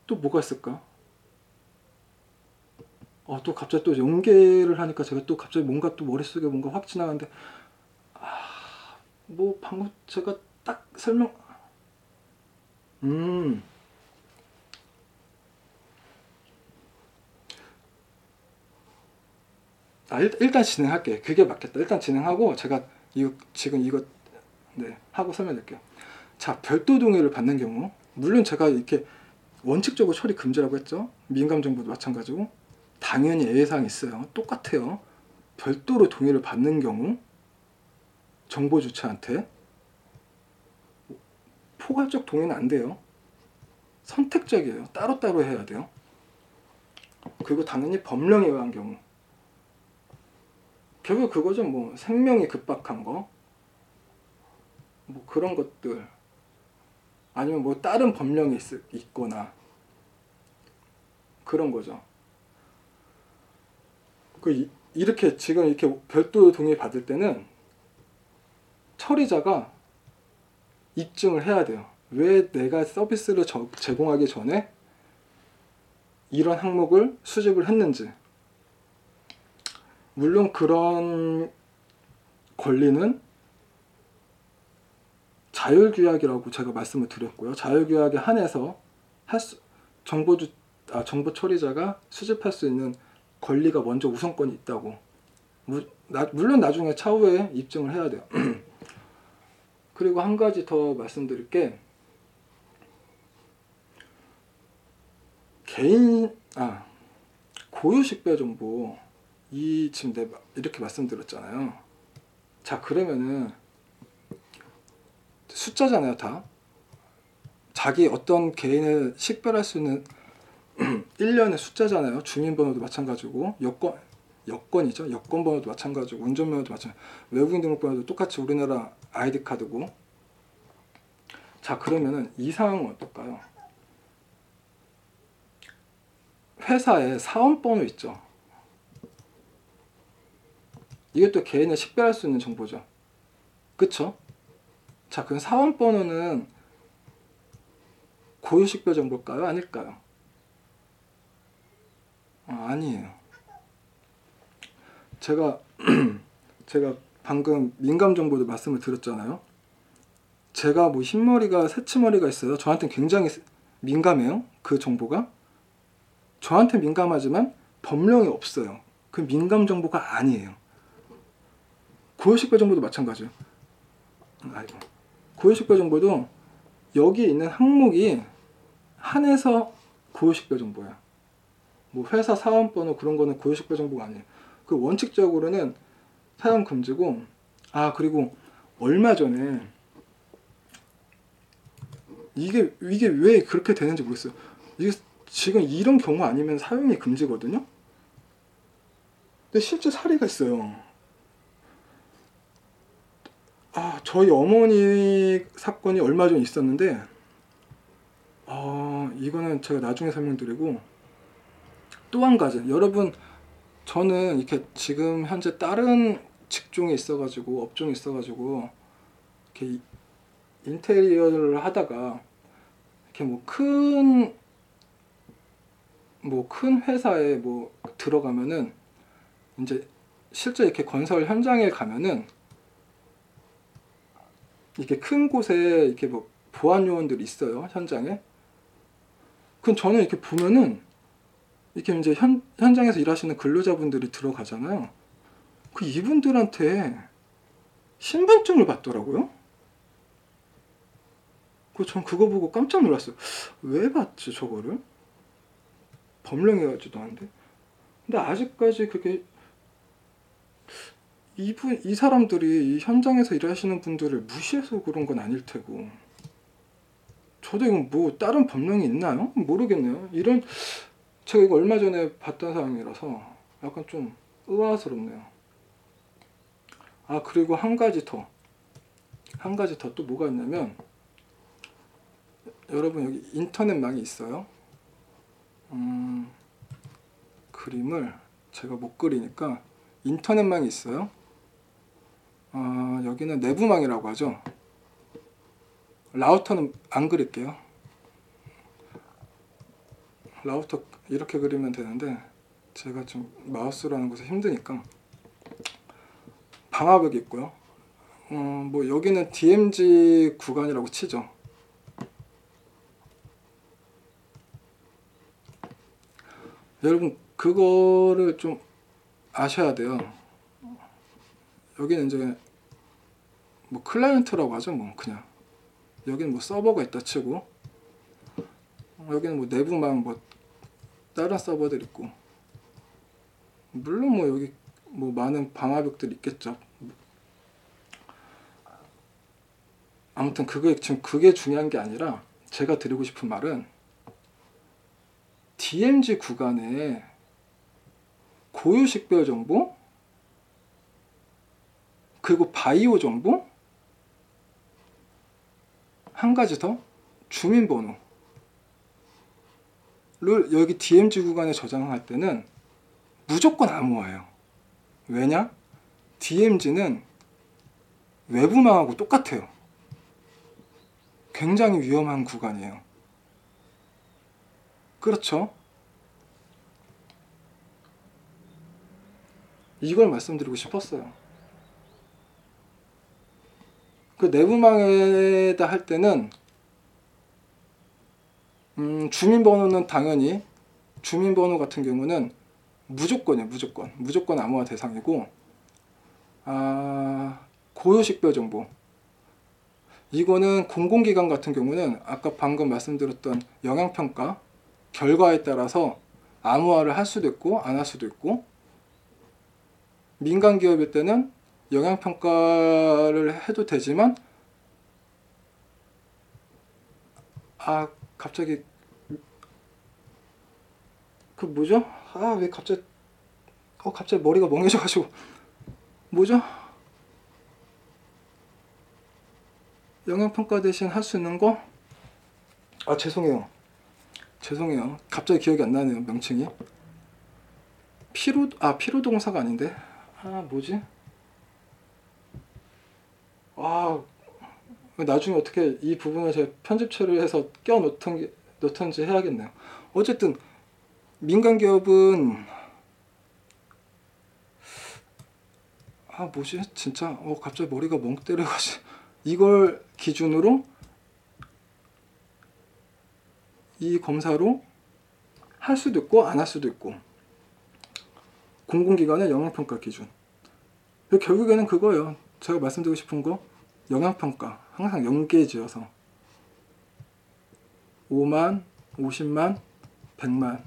또 뭐가 있을까? 또 갑자기 또 연계를 하니까 제가 또 갑자기 뭔가 또 머릿속에 뭔가 확 지나가는데 뭐 방금 제가 딱 설명 일단 진행할게. 그게 맞겠다. 일단 진행하고 제가 지금 이거 네 하고 설명드릴게요. 자, 별도 동의를 받는 경우 물론 제가 이렇게 원칙적으로 처리 금지라고 했죠. 민감 정보도 마찬가지고 당연히 예외사항이 있어요. 똑같아요. 별도로 동의를 받는 경우 정보 주체한테 포괄적 동의는 안 돼요. 선택적이에요. 따로따로 해야 돼요. 그리고 당연히 법령에 의한 경우 결국 그거죠. 뭐 생명이 급박한 거 뭐 그런 것들 아니면 뭐 다른 법령이 있거나 그런 거죠. 이렇게 지금 이렇게 별도 동의 받을 때는 처리자가 입증을 해야 돼요. 왜 내가 서비스를 제공하기 전에 이런 항목을 수집을 했는지. 물론 그런 권리는 자율규약이라고 제가 말씀을 드렸고요. 자율규약에 한해서 정보 처리자가 수집할 수 있는 권리가 먼저 우선권이 있다고. 물론 나중에 차후에 입증을 해야 돼요. 그리고 한 가지 더 말씀드릴 게 고유식별 정보 지금 내가 이렇게 말씀드렸잖아요. 자, 그러면은 숫자잖아요. 다 자기 어떤 개인을 식별할 수 있는 일련의 숫자잖아요. 주민번호도 마찬가지고 여권이죠. 여권번호도 마찬가지고 운전면허도 마찬가지고 외국인 등록번호도 똑같이 우리나라 아이디 카드고. 자, 그러면은 이 상황은 어떨까요? 회사에 사원번호 있죠. 이것도 개인을 식별할 수 있는 정보죠. 그쵸? 자, 그럼 사원번호는 고유식별 정보일까요? 아닐까요? 아니에요. 제가 방금 민감 정보도 말씀을 드렸잖아요. 제가 뭐 흰머리가 새치머리가 있어요. 저한테는 굉장히 민감해요. 그 정보가. 저한테 민감하지만 법령이 없어요. 그 민감 정보가 아니에요. 고유식별 정보도 마찬가지예요. 고유식별 정보도 여기 있는 항목이 한해서 고유식별 정보야. 뭐 회사 사원번호 그런 거는 고유식별 정보가 아니에요. 그 원칙적으로는 사용 금지고. 그리고 얼마 전에 이게 왜 그렇게 되는지 모르겠어요. 이게 지금 이런 경우 아니면 사용이 금지거든요. 근데 실제 사례가 있어요. 저희 어머니 사건이 얼마 전에 있었는데 이거는 제가 나중에 설명드리고, 또 한 가지 여러분, 저는 이렇게 지금 현재 다른 직종에 있어가지고 업종에 있어가지고 이렇게 인테리어를 하다가 이렇게 큰 회사에 들어가면은 이제 실제 이렇게 건설 현장에 가면은 이렇게 큰 곳에 이렇게 보안 요원들이 있어요. 현장에. 그럼 저는 이렇게 보면은 이렇게 이제 현장에서 일하시는 근로자분들이 들어가잖아요. 그 이분들한테 신분증을 받더라고요. 전 그거 보고 깜짝 놀랐어요. 왜 받지 저거를? 법령이라지도 않은데. 근데 아직까지 그게 이 사람들이 이 현장에서 일하시는 분들을 무시해서 그런 건 아닐 테고. 저도 이건 뭐 다른 법령이 있나요? 모르겠네요. 제가 이거 얼마 전에 봤던 사항이라서 약간 좀 의아스럽네요. 그리고 한 가지 더 또 뭐가 있냐면, 여러분 여기 인터넷망이 있어요. 그림을 제가 못 그리니까 인터넷망이 있어요. 여기는 내부망이라고 하죠. 라우터는 안 그릴게요. 라우터 이렇게 그리면 되는데 제가 좀 마우스라는 것이 힘드니까. 방화벽이 있고요. 뭐 여기는 DMZ 구간이라고 치죠. 여러분 그거를 좀 아셔야 돼요. 여기는 이제 뭐 클라이언트라고 하죠. 뭐 그냥 여기는 뭐 서버가 있다 치고, 여기는 뭐 내부망 뭐 다른 서버들 있고, 물론 뭐 여기 뭐 많은 방화벽들이 있겠죠. 아무튼 지금 그게 중요한 게 아니라, 제가 드리고 싶은 말은 DMZ 구간에 고유식별 정보, 그리고 바이오 정보, 한 가지 더, 주민번호를 여기 DMZ 구간에 저장할 때는 무조건 암호화예요. 왜냐? DMZ는 외부망하고 똑같아요. 굉장히 위험한 구간이에요. 그렇죠? 이걸 말씀드리고 싶었어요. 그 내부망에다 할 때는 주민번호는 당연히, 주민번호 같은 경우는 무조건이에요. 무조건 암호화 대상이고, 고유식별 정보, 이거는 공공기관 같은 경우는 아까 방금 말씀드렸던 영향평가 결과에 따라서 암호화를 할 수도 있고 안 할 수도 있고, 민간 기업일 때는 영향평가를 해도 되지만, 갑자기 그 뭐죠? 왜 갑자기 머리가 멍해져가지고, 뭐죠? 영향평가 대신 할 수 있는 거? 죄송해요. 갑자기 기억이 안 나네요, 명칭이. 피로동사가 아닌데. 뭐지? 나중에 어떻게 이 부분을 제가 편집 처리해서 넣던지 해야겠네요. 어쨌든 민간 기업은 뭐지? 진짜 갑자기 머리가 멍 때려가지고 이걸 기준으로 이 검사로 할 수도 있고 안 할 수도 있고, 공공기관의 영향평가 기준. 결국에는 그거예요. 제가 말씀드리고 싶은 거, 영향평가 항상 연계 지어서 5만, 50만, 100만.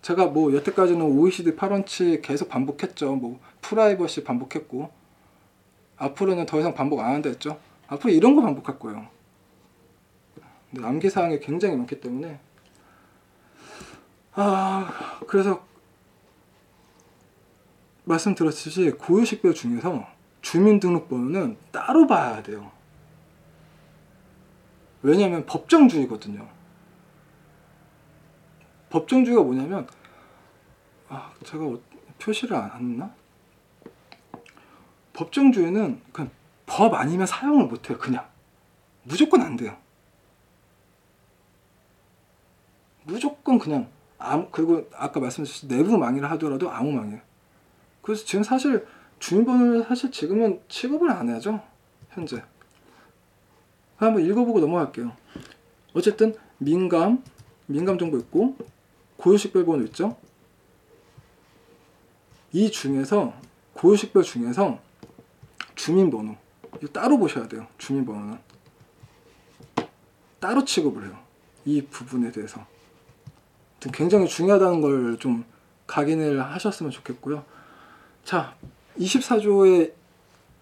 제가 뭐 여태까지는 OECD 8원치 계속 반복했죠. 뭐 프라이버시 반복했고, 앞으로는 더 이상 반복 안 한다 했죠. 앞으로 이런 거 반복할 거예요. 근데 암기사항이 굉장히 많기 때문에. 그래서 말씀드렸듯이 고유식별 중에서 주민등록번호는 따로 봐야 돼요. 왜냐하면 법정주의거든요. 법정주의가 뭐냐면, 제가 표시를 안 했나? 법정주의는 그냥 법 아니면 사용을 못해요. 그냥 무조건 안 돼요. 무조건 그냥 그리고 아까 말씀드렸듯이 내부망이라 하더라도 암호망이에요. 그래서 지금 사실 주민번호를 지금은 취급을 안 하죠. 현재. 한번 읽어보고 넘어갈게요. 어쨌든 민감 정보 있고 고유식별번호 있죠. 이 중에서 고유식별 중에서 주민번호 이거 따로 보셔야 돼요. 주민번호는 따로 취급을 해요. 이 부분에 대해서 굉장히 중요하다는 걸 좀 각인을 하셨으면 좋겠고요. 자, 24조의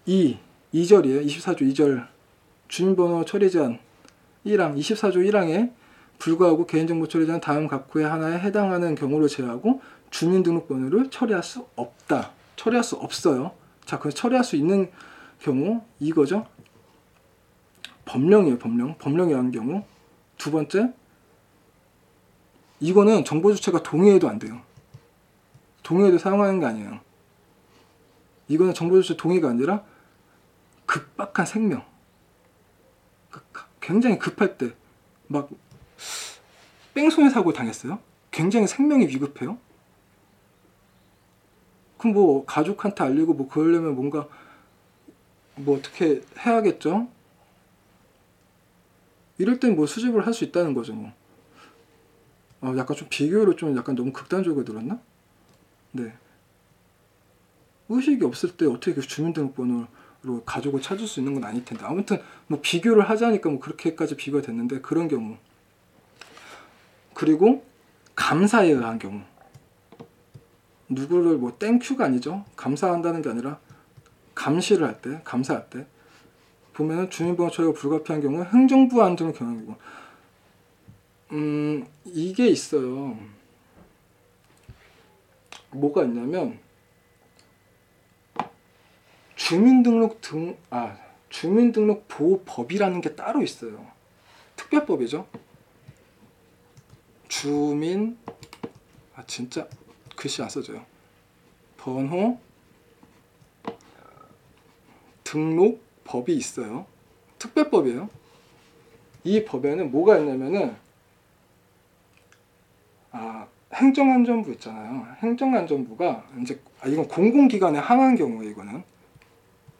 2절이에요. 24조 2절 주민번호 처리 제한 1항 24조 1항에 불구하고 개인정보 처리 제한 다음 각호의 하나에 해당하는 경우를 제외하고 주민등록번호를 처리할 수 없다. 처리할 수 없어요. 자, 그래서 처리할 수 있는 경우 이거죠. 법령이에요. 법령에 의한 경우. 두 번째, 이거는 정보 주체가 동의해도 안 돼요. 동의해도 사용하는 게 아니에요. 이거는 정보 주체 동의가 아니라 급박한 생명. 굉장히 급할 때 막 뺑소니 사고 당했어요. 굉장히 생명이 위급해요. 그럼 뭐 가족한테 알리고 뭐 그러려면 뭔가 뭐 어떻게 해야겠죠? 이럴 땐 뭐 수집을 할 수 있다는 거죠. 뭐. 약간 좀 비교를 좀 약간 너무 극단적으로 들었나? 네. 의식이 없을 때 어떻게 주민등록번호로 가족을 찾을 수 있는 건 아닐 텐데. 아무튼 뭐 비교를 하자니까 뭐 그렇게까지 비교가 됐는데 그런 경우. 그리고 감사에 의한 경우. 누구를 뭐 땡큐가 아니죠. 감사한다는 게 아니라 감시를 할 때, 감사할 때 보면은 주민번호 처리가 불가피한 경우 행정부 안전을 경향이고 이게 있어요. 뭐가 있냐면 주민등록 보호법이라는 게 따로 있어요. 특별법이죠. 진짜 글씨 안 써져요. 번호 등록법이 있어요. 특별법이에요. 이 법에는 뭐가 있냐면은 행정안전부 있잖아요. 행정안전부가 이제 이건 공공기관에 항한 경우에 이거는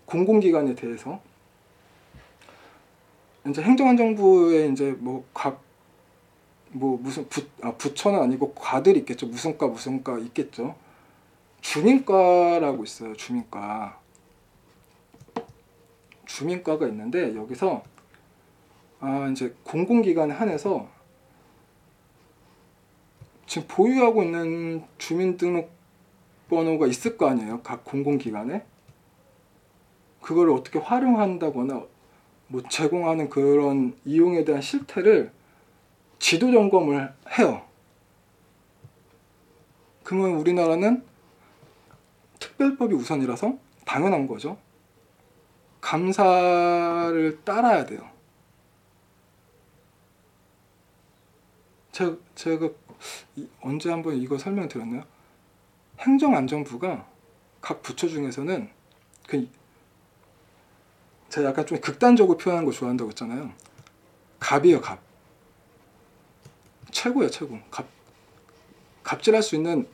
공공기관에 대해서 이제 행정안전부에 이제 무슨 부처는 아니고 과들이 있겠죠. 무슨 과 있겠죠. 주민과라고 있어요. 주민과가 있는데 여기서 이제 공공기관에 한해서 지금 보유하고 있는 주민등록번호가 있을 거 아니에요. 각 공공기관에. 그걸 어떻게 활용한다거나 뭐 제공하는 그런 이용에 대한 실태를 지도 점검을 해요. 그러면 우리나라는 특별법이 우선이라서 당연한 거죠. 감사를 따라야 돼요. 제가 언제 한번 이거 설명드렸나요? 행정안전부가 각 부처 중에서는 제가 약간 좀 극단적으로 표현하는 거 좋아한다고 했잖아요. 갑이에요, 갑. 최고예요, 최고. 갑질할 수 있는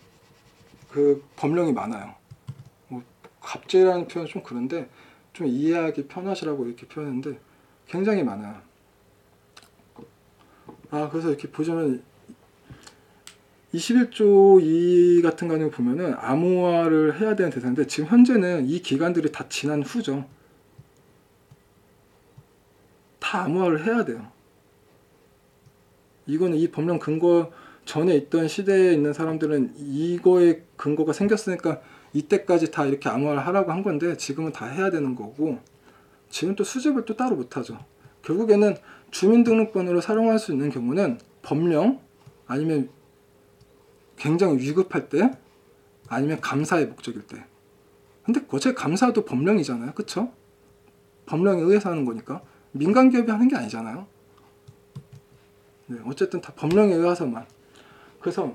그 법령이 많아요. 뭐 갑질이라는 표현은 좀 그런데 좀 이해하기 편하시라고 이렇게 표현했는데 굉장히 많아요. 그래서 이렇게 보시면 21조 2 같은 경우 보면은 암호화를 해야 되는 대상인데 지금 현재는 이 기간들이 다 지난 후죠. 다 암호화를 해야 돼요. 이거는 이 법령 근거 전에 있던 시대에 있는 사람들은 이거에 근거가 생겼으니까 이때까지 다 이렇게 암호화를 하라고 한 건데 지금은 다 해야 되는 거고 지금 또 수집을 또 따로 못하죠. 결국에는 주민등록번호를 사용할 수 있는 경우는 법령 아니면 굉장히 위급할 때 아니면 감사의 목적일 때. 근데 어차피 감사도 법령이잖아요. 그쵸? 법령에 의해서 하는 거니까 민간기업이 하는 게 아니잖아요. 네, 어쨌든 다 법령에 의해서만. 그래서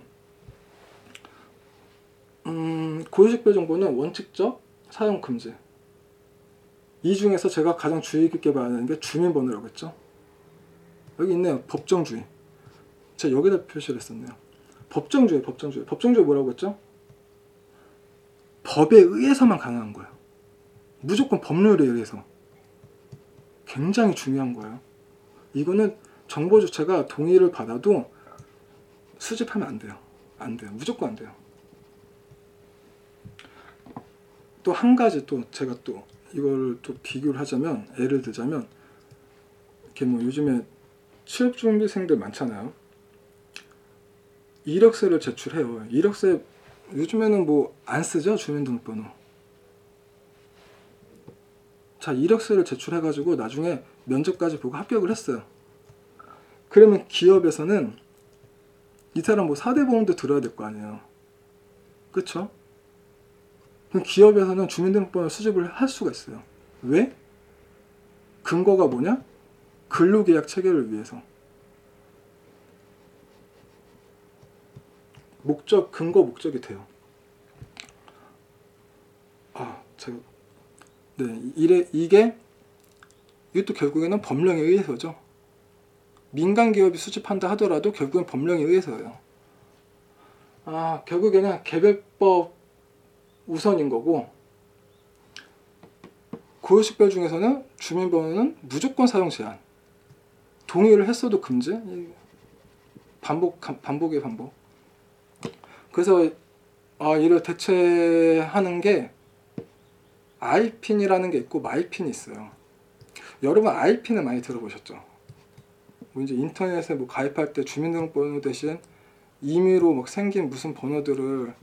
고유식별 정보는 원칙적 사용 금지. 이 중에서 제가 가장 주의 깊게 봐야 하는 게 주민번호라고 했죠. 여기 있네요. 법정주의. 제가 여기다 표시를 했었네요. 법정주의. 법정주의 뭐라고 했죠? 법에 의해서만 가능한 거예요. 무조건 법률에 의해서. 굉장히 중요한 거예요. 이거는 정보 주체가 동의를 받아도 수집하면 안 돼요. 안 돼요. 무조건 안 돼요. 또 한 가지 또 제가 또 이걸 또 비교를 하자면, 예를 들자면, 이렇게 뭐 요즘에 취업 준비생들 많잖아요. 이력서를 제출해요. 이력서에 요즘에는 뭐 안 쓰죠, 주민등록번호. 자, 이력서를 제출해가지고 나중에 면접까지 보고 합격을 했어요. 그러면 기업에서는 이 사람 뭐 4대 보험도 들어야 될 거 아니에요. 그쵸? 그럼 기업에서는 주민등록번호 수집을 할 수가 있어요. 왜? 근거가 뭐냐? 근로계약 체결을 위해서. 근거 목적이 돼요. 제가, 네, 이것도 결국에는 법령에 의해서죠. 민간 기업이 수집한다 하더라도 결국엔 법령에 의해서예요. 결국에는 개별법 우선인 거고, 고유식별 중에서는 주민번호는 무조건 사용 제한. 동의를 했어도 금지. 반복의 반복. 그래서 이를 대체하는 게 아이핀이라는 게 있고 마이핀이 있어요. 여러분 아이핀을 많이 들어보셨죠? 뭐 이제 인터넷에 뭐 가입할 때 주민등록번호 대신 임의로 막 생긴 무슨 번호들을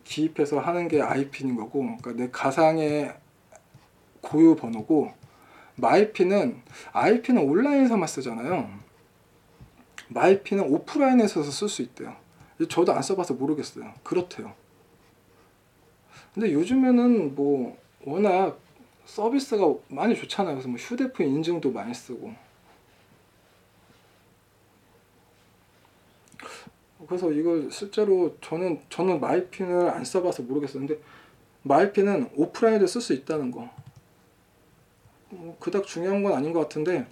기입해서 하는 게 아이핀인 거고, 그러니까 내 가상의 고유 번호고, 아이핀은 온라인에서만 쓰잖아요. 마이핀은 오프라인에서 쓸 수 있대요. 저도 안 써봐서 모르겠어요. 그렇대요. 근데 요즘에는 뭐 워낙 서비스가 많이 좋잖아요. 그래서 뭐 휴대폰 인증도 많이 쓰고. 그래서 이걸 실제로 저는 마이핀을 안 써봐서 모르겠어요. 근데 마이핀은 오프라인에도 쓸 수 있다는 거. 그닥 중요한 건 아닌 것 같은데,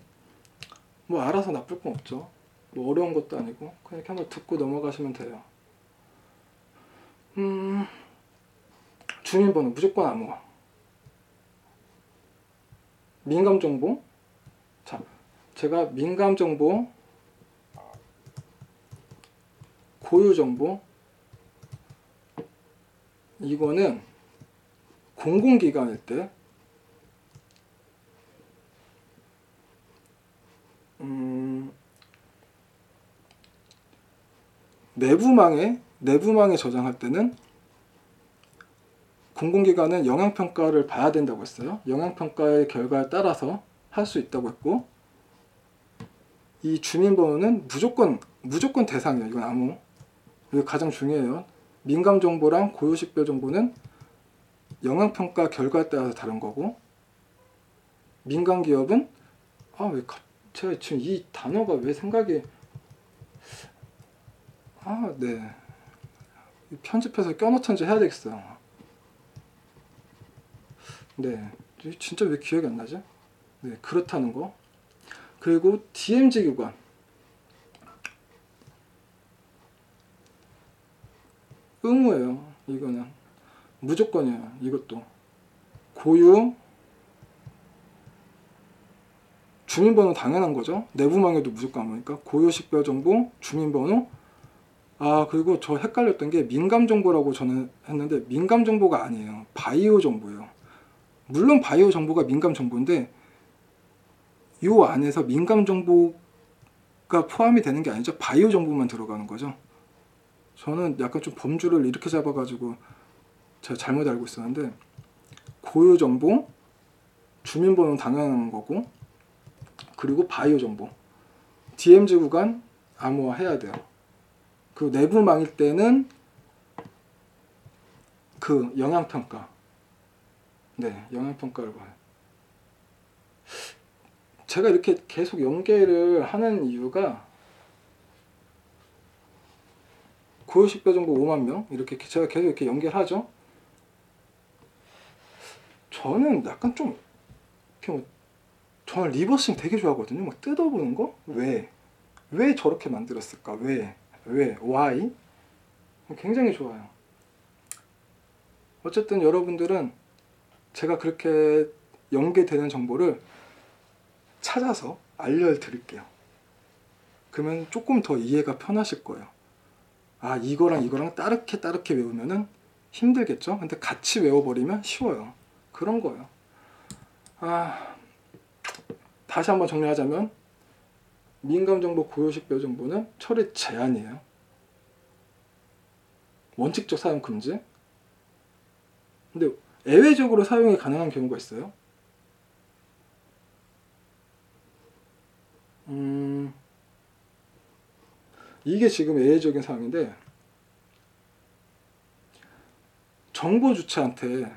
뭐 알아서 나쁠 건 없죠. 뭐 어려운 것도 아니고 그냥 이렇게 한번 듣고 넘어가시면 돼요. 주민번호 무조건 암호. 민감정보. 자, 제가 민감정보, 고유정보, 이거는 공공기관일 때 내부망에 저장할 때는 공공기관은 영향평가를 봐야 된다고 했어요. 영향평가의 결과에 따라서 할 수 있다고 했고, 이 주민번호는 무조건 대상이에요. 이건 암호. 이게 가장 중요해요. 민감정보랑 고유식별 정보는 영향평가 결과에 따라서 다른 거고, 민간기업은 제가 지금 이 단어가 왜 생각이 네, 편집해서 껴넣던지 해야 되겠어요. 네, 진짜 왜 기억이 안 나지? 네, 그렇다는 거. 그리고 DMZ 기관. 의무예요. 이거는 무조건이에요. 이것도 고유 주민번호 당연한 거죠. 내부망에도 무조건 안 보니까 고유 식별 정보, 주민번호. 그리고 저 헷갈렸던 게 민감 정보라고 저는 했는데 민감 정보가 아니에요. 바이오 정보예요. 물론 바이오 정보가 민감 정보인데 이 안에서 민감 정보가 포함이 되는 게 아니죠. 바이오 정보만 들어가는 거죠. 저는 약간 좀 범주를 이렇게 잡아가지고 제가 잘못 알고 있었는데, 고유 정보, 주민번호는 당연한 거고, 그리고 바이오 정보, DMZ 구간 암호화해야 돼요. 그 내부망일 때는 그 영향평가, 네, 영향평가를 봐요. 제가 이렇게 계속 연계를 하는 이유가, 고유식별 정보 5만 명 이렇게 제가 계속 이렇게 연결하죠. 저는 약간 좀 저는 리버싱 되게 좋아하거든요. 막 뜯어보는 거. 왜 저렇게 만들었을까? why? 굉장히 좋아요. 어쨌든 여러분들은 제가 그렇게 연계되는 정보를 찾아서 알려드릴게요. 그러면 조금 더 이해가 편하실 거예요. 아, 이거랑 이거랑 따르게 외우면은 힘들겠죠? 근데 같이 외워버리면 쉬워요. 그런 거예요. 아, 다시 한번 정리하자면 민감정보, 고요식별 정보는 처리 제한이에요. 원칙적 사용 금지. 근데 예외적으로 사용이 가능한 경우가 있어요. 이게 지금 예외적인 사항인데, 정보 주체한테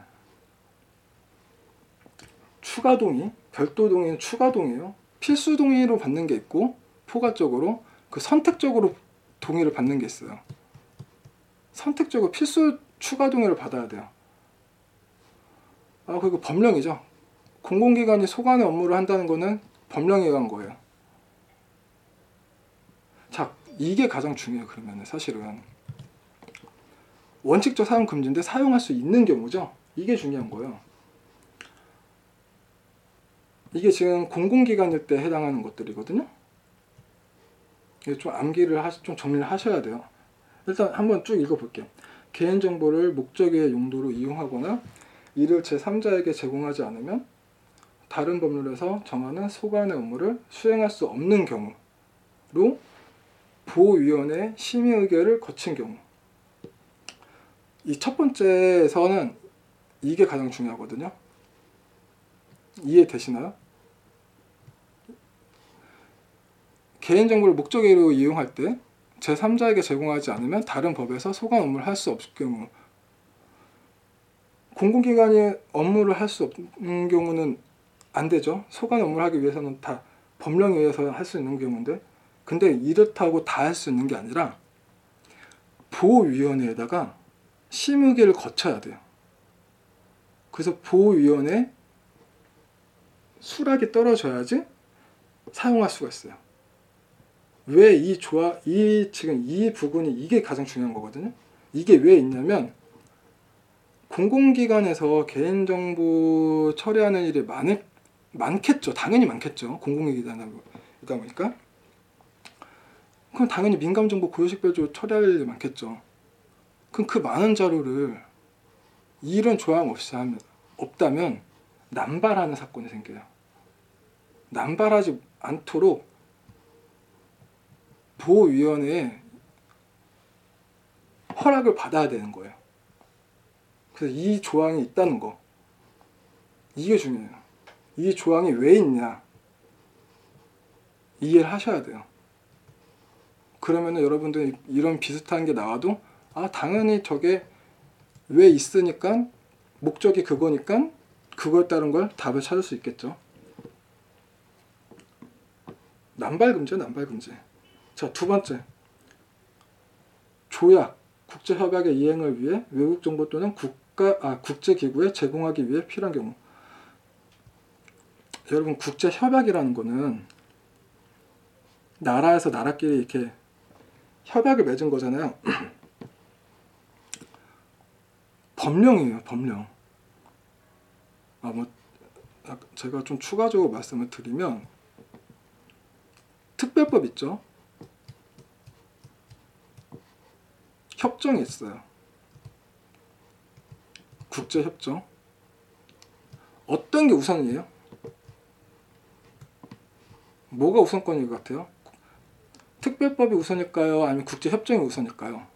추가 동의, 별도 동의는 추가 동의예요. 필수 동의로 받는 게 있고, 포괄적으로 그 선택적으로 동의를 받는 게 있어요. 선택적으로 필수 추가 동의를 받아야 돼요. 아, 그리고 법령이죠. 공공기관이 소관의 업무를 한다는 거는 법령에 의한 거예요. 자, 이게 가장 중요해요. 그러면 사실은 원칙적 사용 금지인데 사용할 수 있는 경우죠. 이게 중요한 거예요. 이게 지금 공공기관일 때 해당하는 것들이거든요. 좀 암기를 좀 정리를 하셔야 돼요. 일단 한번 쭉 읽어볼게요. 개인정보를 목적의 용도로 이용하거나 이를 제3자에게 제공하지 않으면 다른 법률에서 정하는 소관의 업무를 수행할 수 없는 경우로 보호위원회의 심의 의결을 거친 경우. 이 첫 번째에서는 이게 가장 중요하거든요. 이해되시나요? 개인정보를 목적으로 이용할 때 제3자에게 제공하지 않으면 다른 법에서 소관 업무를 할 수 없을 경우, 공공기관이 업무를 할 수 없는 경우는 안 되죠. 소관 업무를 하기 위해서는 다 법령에 의해서 할 수 있는 경우인데, 근데 이렇다고 다 할 수 있는 게 아니라 보호위원회에다가 심의계를 거쳐야 돼요. 그래서 보호위원회 수락이 떨어져야지 사용할 수가 있어요. 왜 지금 이 부분이 이게 가장 중요한 거거든요. 이게 왜 있냐면 공공기관에서 개인정보 처리하는 일이 많겠죠. 당연히 많겠죠. 공공기관이다 보니까. 그럼 당연히 민감정보 고유식별조 처리할 일이 많겠죠. 그럼 그 많은 자료를 이런 조항 없이 없다면 남발하는 사건이 생겨요. 남발하지 않도록 보호위원회에 허락을 받아야 되는 거예요. 그래서 이 조항이 있다는 거, 이게 중요해요. 이 조항이 왜 있냐 이해를 하셔야 돼요. 그러면은 여러분들 이런 비슷한 게 나와도 아, 당연히 저게 왜 있으니까 목적이 그거니까 그거에 따른 걸 답을 찾을 수 있겠죠. 남발금지요, 남발금지. 자, 두 번째, 조약, 국제협약의 이행을 위해 외국 정보 또는 국제기구에 제공하기 위해 필요한 경우. 여러분, 국제협약이라는 거는 나라에서 나라끼리 이렇게 협약을 맺은 거잖아요. 법령이에요, 법령. 제가 좀 추가적으로 말씀을 드리면 특별법 있죠. 협정이 있어요. 국제협정. 어떤 게 우선이에요? 뭐가 우선권일 것 같아요? 특별법이 우선일까요? 아니면 국제협정이 우선일까요?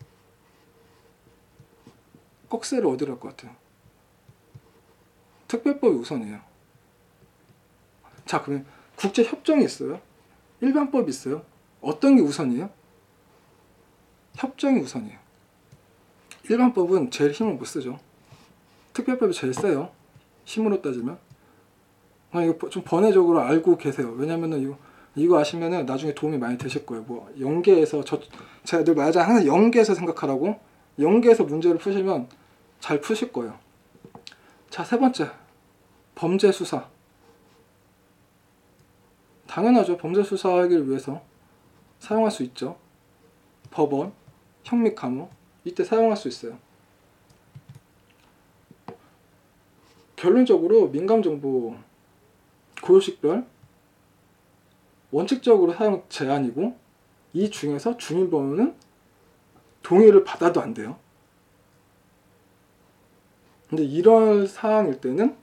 꺽쇠를 어디로 할 것 같아요? 특별법이 우선이에요. 자, 그러면 국제협정이 있어요. 일반법이 있어요. 어떤 게 우선이에요? 협정이 우선이에요. 일반법은 제일 힘을 못 쓰죠. 특별법이 제일 세요. 힘으로 따지면. 이거 좀 번외적으로 알고 계세요. 왜냐면은 이거 아시면은 나중에 도움이 많이 되실 거예요. 뭐 연계에서 제가 늘 말하자면 항상 연계에서 생각하라고. 연계에서 문제를 푸시면 잘 푸실 거예요. 자, 세 번째, 범죄 수사. 당연하죠. 범죄 수사하기 위해서 사용할 수 있죠. 법원, 형식 감호 이때 사용할 수 있어요. 결론적으로 민감정보 고유식별 원칙적으로 사용 제한이고 이 중에서 주민번호는 동의를 받아도 안 돼요. 근데 이런 사항일 때는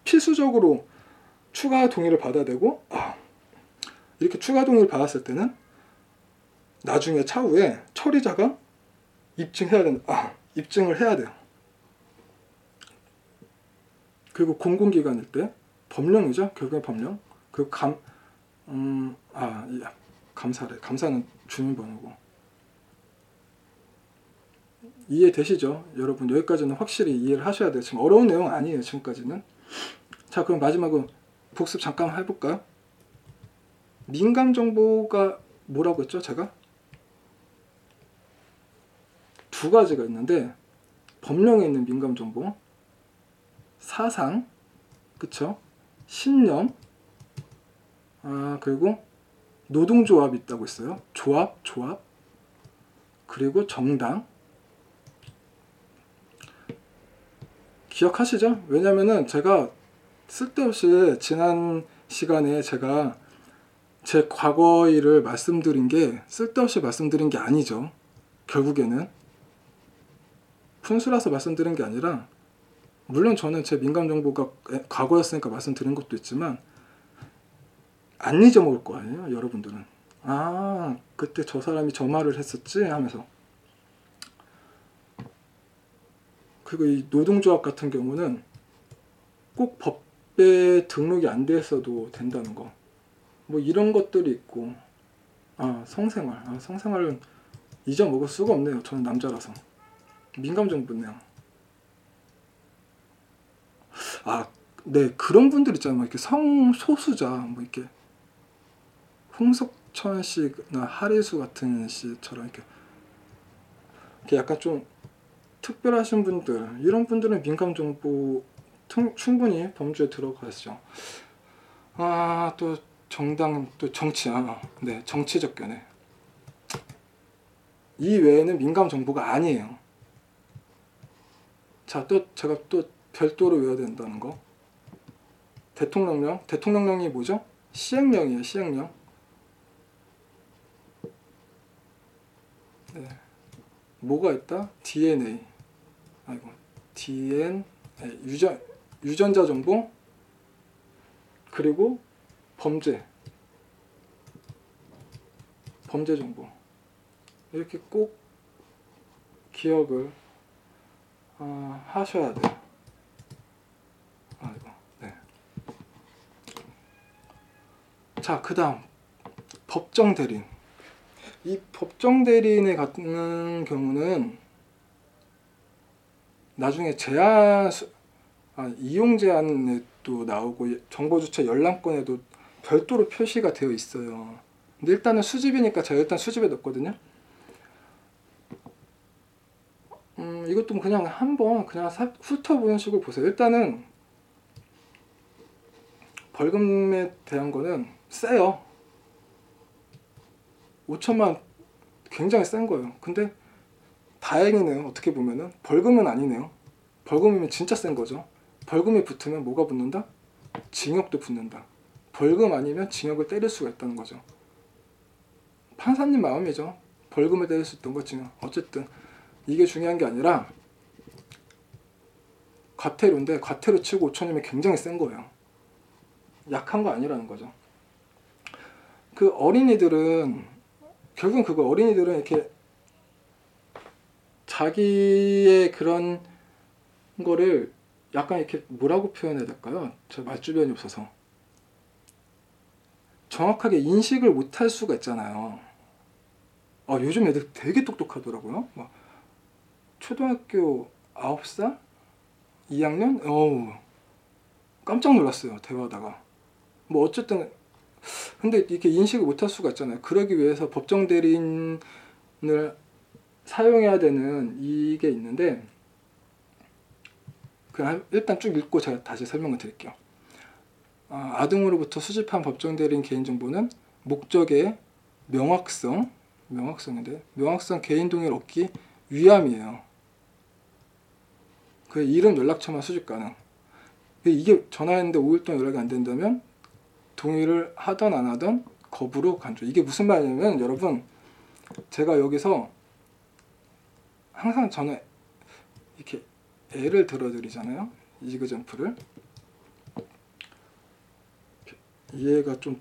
필수적으로 추가 동의를 받아야 되고, 이렇게 추가 동의를 받았을 때는 나중에 차후에 처리자가 입증을 해야 돼요. 그리고 공공기관일 때 법령이죠. 결국엔 법령. 그리고 감사래. 감사는 주민번호고. 이해되시죠? 여러분 여기까지는 확실히 이해를 하셔야 돼요. 지금 어려운 내용 아니에요. 지금까지는. 자, 그럼 마지막으로 복습 잠깐 해볼까요? 민감정보가 뭐라고 했죠? 제가 두 가지가 있는데, 법령에 있는 민감정보, 사상, 그쵸? 신념, 그리고 노동조합이 있다고 있어요. 조합, 그리고 정당. 기억하시죠? 왜냐면은 제가 쓸데없이 지난 시간에 제가 제 과거 일을 말씀드린 게 쓸데없이 말씀드린 게 아니죠. 결국에는 푼수라서 말씀드린 게 아니라, 물론 저는 제 민감정보가 과거였으니까 말씀드린 것도 있지만 안 잊어먹을 거 아니에요. 여러분들은 그때 저 사람이 저 말을 했었지 하면서. 그리고 이 노동조합 같은 경우는 꼭 법에 등록이 안 돼 있어도 된다는 거, 뭐 이런 것들이 있고. 성생활. 성생활은 잊어먹을 수가 없네요. 저는 남자라서. 민감정보네요. 네, 그런 분들 있잖아요. 이렇게 성소수자, 뭐 이렇게 홍석천 씨나 하리수 같은 씨처럼 이렇게 약간 좀 특별하신 분들, 이런 분들은 민감정보 충분히 범주에 들어가죠. 또 정당, 또 정치, 네, 정치적 견해. 이 외에는 민감정보가 아니에요. 자, 또 제가 또 별도로 외워야 된다는 거. 대통령령이 뭐죠? 시행령이에요. 시행령. 네. 뭐가 있다? DNA. DNA, 유전자 정보, 그리고 범죄 정보. 이렇게 꼭 기억을 하셔야 돼요. 네. 자, 그 다음 법정 대리인. 이 법정 대리인에 같은 경우는 나중에 이용 제한에도 나오고 정보주체 열람권에도 별도로 표시가 되어 있어요. 근데 일단은 수집이니까 제가 일단 수집에 넣었거든요. 이것도 그냥 한번 그냥 훑어보는 식으로 보세요. 일단은 벌금에 대한 거는 세요. 5천만 굉장히 센 거예요. 근데 다행이네요. 어떻게 보면은 벌금은 아니네요. 벌금이면 진짜 센 거죠. 벌금이 붙으면 뭐가 붙는다? 징역도 붙는다. 벌금 아니면 징역을 때릴 수가 있다는 거죠. 판사님 마음이죠. 벌금을 때릴 수 있던 거 징역. 어쨌든 이게 중요한 게 아니라 과태료인데, 과태료 치고 5천이면 굉장히 센 거예요. 약한 거 아니라는 거죠. 그 어린이들은 결국은 그거, 어린이들은 이렇게 자기의 그런 거를 약간 이렇게 뭐라고 표현해야 될까요? 저 말주변이 없어서 정확하게 인식을 못할 수가 있잖아요. 요즘 애들 되게 똑똑하더라고요. 막 초등학교 9살? 2학년? 깜짝 놀랐어요. 대화하다가. 뭐 어쨌든 근데 이렇게 인식을 못할 수가 있잖아요. 그러기 위해서 법정 대리인을 사용해야 되는 이게 있는데, 그냥 일단 쭉 읽고 제가 다시 설명을 드릴게요. 아동으로부터 수집한 법정 대리인 개인정보는 목적의 명확성 개인 동의를 얻기 위함이에요. 그 이름 연락처만 수집 가능. 이게 전화했는데 5일 동안 연락이 안 된다면 동의를 하던 안 하던 거부로 간주. 이게 무슨 말이냐면 여러분, 제가 여기서 항상 저는 이렇게 예를 들어드리잖아요. 이그잼플을 이해가 좀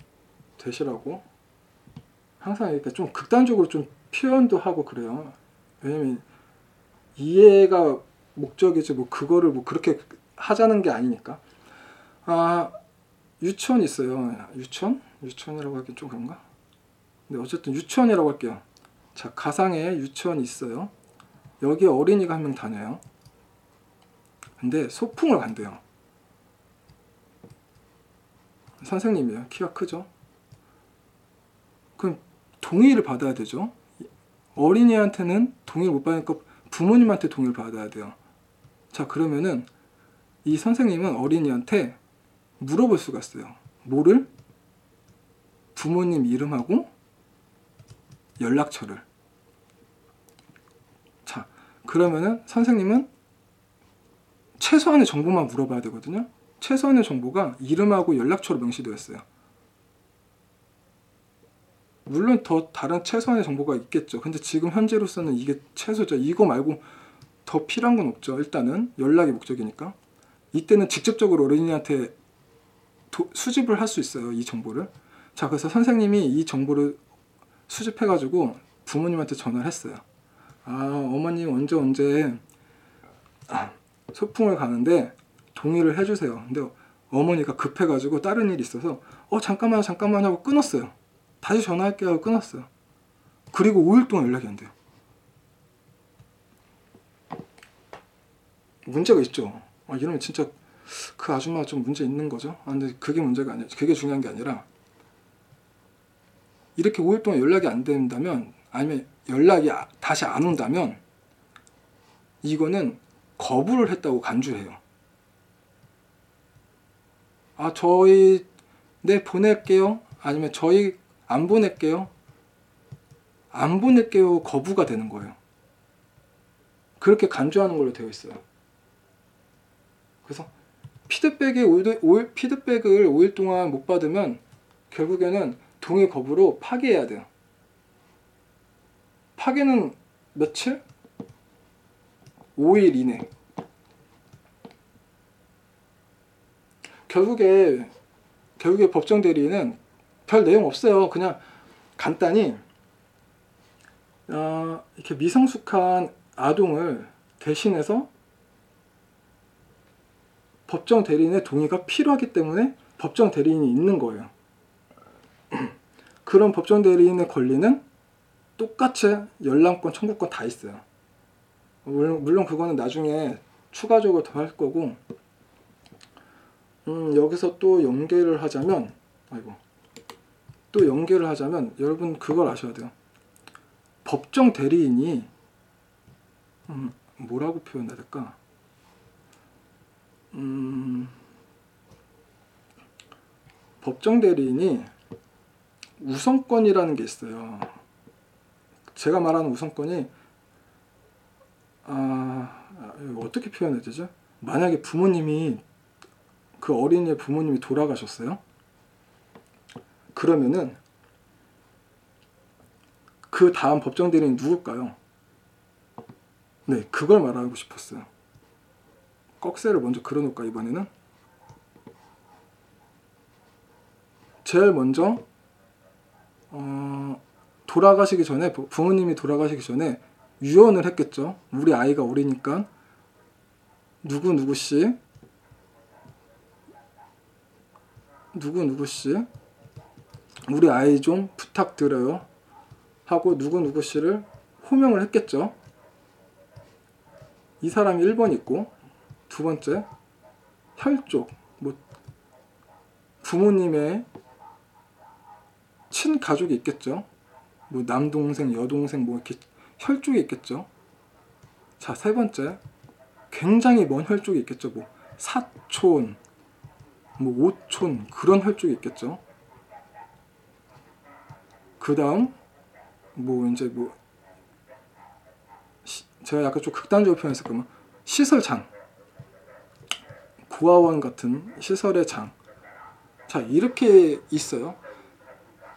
되시라고 항상 이렇게 좀 극단적으로 좀 표현도 하고 그래요. 왜냐면 이해가 목적이지 뭐 그거를 뭐 그렇게 하자는 게 아니니까. 유치원 있어요. 유치원이라고 하긴 좀 그런가? 근데 어쨌든 유치원이라고 할게요. 자, 가상의 유치원이 있어요. 여기에 어린이가 한 명 다녀요. 근데 소풍을 간대요. 선생님이에요. 키가 크죠? 그럼 동의를 받아야 되죠. 어린이한테는 동의를 못 받으니까 부모님한테 동의를 받아야 돼요. 자, 그러면은 이 선생님은 어린이한테 물어볼 수가 있어요. 뭐를? 부모님 이름하고 연락처를. 자, 그러면은 선생님은 최소한의 정보만 물어봐야 되거든요. 최소한의 정보가 이름하고 연락처로 명시되어 있어요. 물론 더 다른 최소한의 정보가 있겠죠. 근데 지금 현재로서는 이게 최소죠. 이거 말고 더 필요한 건 없죠. 일단은 연락이 목적이니까. 이때는 직접적으로 어린이한테 수집을 할 수 있어요. 이 정보를. 자, 그래서 선생님이 이 정보를 수집해가지고 부모님한테 전화를 했어요. 어머님 언제 소풍을 가는데 동의를 해주세요. 근데 어머니가 급해가지고 다른 일이 있어서 잠깐만 하고 끊었어요. 다시 전화할게요 하고 끊었어요. 그리고 5일 동안 연락이 안 돼요. 문제가 있죠. 이러면 진짜 그 아줌마 좀 문제 있는 거죠. 근데 그게 문제가 아니라, 그게 중요한 게 아니라 이렇게 5일 동안 연락이 안 된다면, 아니면 연락이 다시 안 온다면 이거는 거부를 했다고 간주해요. 저희 보낼게요. 아니면 저희 안 보낼게요. 안 보낼게요 거부가 되는 거예요. 그렇게 간주하는 걸로 되어 있어요. 그래서 피드백을 5일 동안 못 받으면 결국에는 동의 거부로 파기해야 돼요. 파기는 며칠? 5일 이내. 결국에 법정 대리인은 별 내용 없어요. 그냥 간단히 이렇게 미성숙한 아동을 대신해서 법정 대리인의 동의가 필요하기 때문에 법정 대리인이 있는 거예요. 그런 법정 대리인의 권리는 똑같이 열람권, 청구권 다 있어요. 물론 그거는 나중에 추가적으로 더 할 거고, 여기서 또 연계를 하자면, 여러분 그걸 아셔야 돼요. 법정 대리인이 뭐라고 표현해야 될까? 법정 대리인이 우선권이라는 게 있어요. 제가 말하는 우선권이 어떻게 표현해야 되죠? 만약에 그 어린이의 부모님이 돌아가셨어요? 그러면은 그 다음 법정 대리인이 누굴까요? 네, 그걸 말하고 싶었어요. 꺽쇠를 먼저 그려놓을까 이번에는? 제일 먼저 돌아가시기 전에, 부모님이 돌아가시기 전에 유언을 했겠죠. 우리 아이가 어리니까 누구누구씨 우리 아이 좀 부탁드려요 하고 누구누구씨를 호명을 했겠죠. 이 사람이 1번 있고, 두 번째 혈족, 부모님의 친가족이 있겠죠. 남동생, 여동생 이렇게 혈족이 있겠죠. 자, 세 번째 굉장히 먼 혈족이 있겠죠. 사촌, 오촌, 그런 혈족이 있겠죠. 그 다음 제가 약간 좀 극단적으로 표현했을 거면 시설장, 고아원 같은 시설의 장. 자, 이렇게 있어요.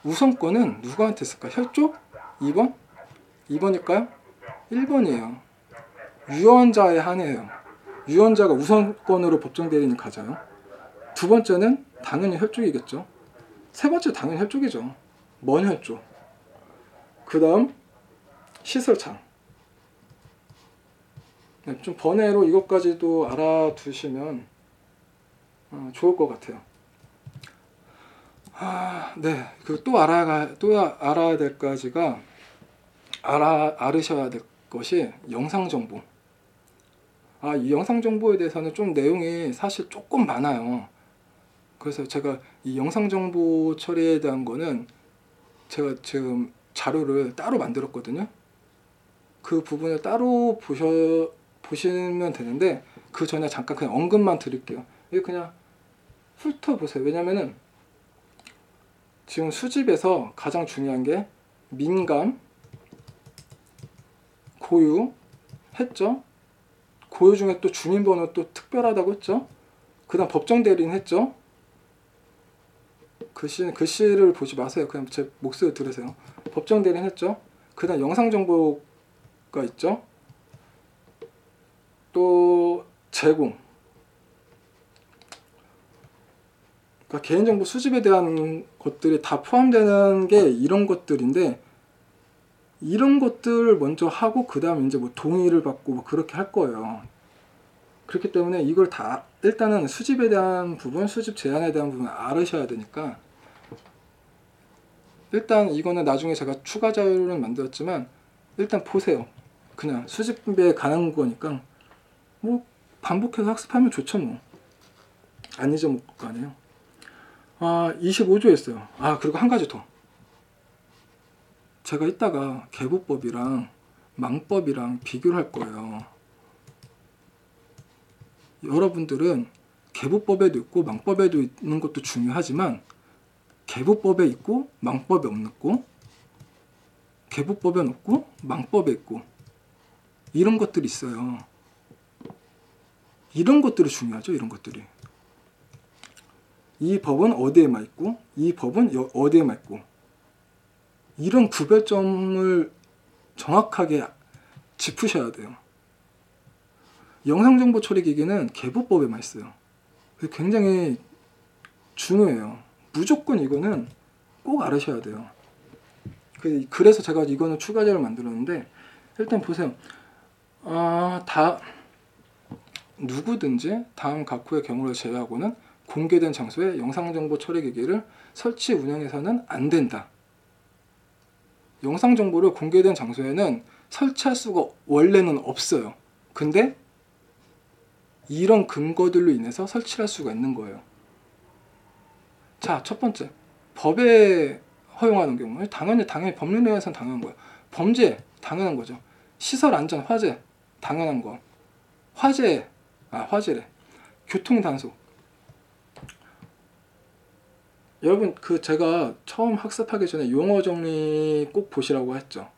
우선권은 누구한테 있을까? 혈족? 2번? 2번일까요? 1번이에요. 유언자에 한해요. 유언자가 우선권으로 법정 대리인을 가져요. 두 번째는 당연히 혈족이겠죠. 세 번째 당연히 혈족이죠. 먼 혈족. 그 다음 시설상. 좀 번외로 이것까지도 알아두시면 좋을 것 같아요. 네. 또 알아야 될 가지가 알으셔야 될 것이 영상 정보. 이 영상 정보에 대해서는 좀 내용이 사실 조금 많아요. 그래서 제가 이 영상 정보 처리에 대한 거는 제가 지금 자료를 따로 만들었거든요. 그 부분을 따로 보시면 되는데 그 전에 잠깐 그냥 언급만 드릴게요. 이거 그냥 훑어보세요. 왜냐면은 지금 수집에서 가장 중요한 게 민감, 고유 했죠. 고유 중에 또 주민번호 또 특별하다고 했죠. 그 다음 법정 대리인 했죠. 글씨를 보지 마세요. 그냥 제 목소리 들으세요. 법정 대리인 했죠. 그 다음 영상 정보가 있죠. 또 제공. 그러니까 개인정보 수집에 대한 것들이 다 포함되는 게 이런 것들인데, 이런 것들을 먼저 하고 그 다음 이제 뭐 동의를 받고 뭐 그렇게 할 거예요. 그렇기 때문에 이걸 다 일단은 수집에 대한 부분, 수집 제한에 대한 부분 알으셔야 되니까, 일단 이거는 나중에 제가 추가 자료를 만들었지만 일단 보세요. 그냥 수집에 가는 거니까 뭐 반복해서 학습하면 좋죠 뭐. 안 잊어먹을 거 아니에요. 25조 했어요. 그리고 한 가지 더. 제가 이따가 계보법이랑 망법이랑 비교를 할 거예요. 여러분들은 계보법에도 있고 망법에도 있는 것도 중요하지만 계보법에 있고 망법에 없고, 계보법에 없고 망법에 있고, 이런 것들이 있어요. 이런 것들이 중요하죠. 이런 것들이. 이 법은 어디에만 있고 이 법은 어디에만 있고, 이런 구별점을 정확하게 짚으셔야 돼요. 영상정보 처리기기는 계보법에만 있어요. 굉장히 중요해요. 무조건 이거는 꼭 알으셔야 돼요. 그래서 제가 이거는 추가 자료를 만들었는데, 일단 보세요. 다 누구든지 다음 각호의 경우를 제외하고는 공개된 장소에 영상정보 처리기기를 설치 운영해서는 안 된다. 영상정보를 공개된 장소에는 설치할 수가 원래는 없어요. 근데 이런 근거들로 인해서 설치할 수가 있는 거예요. 자, 첫 번째, 법에 허용하는 경우, 당연히 법률에서는 당연한 거예요. 범죄, 당연한 거죠. 시설 안전, 화재, 당연한 거. 화재래. 교통 단속. 여러분, 제가 처음 학습하기 전에 용어 정리 꼭 보시라고 했죠.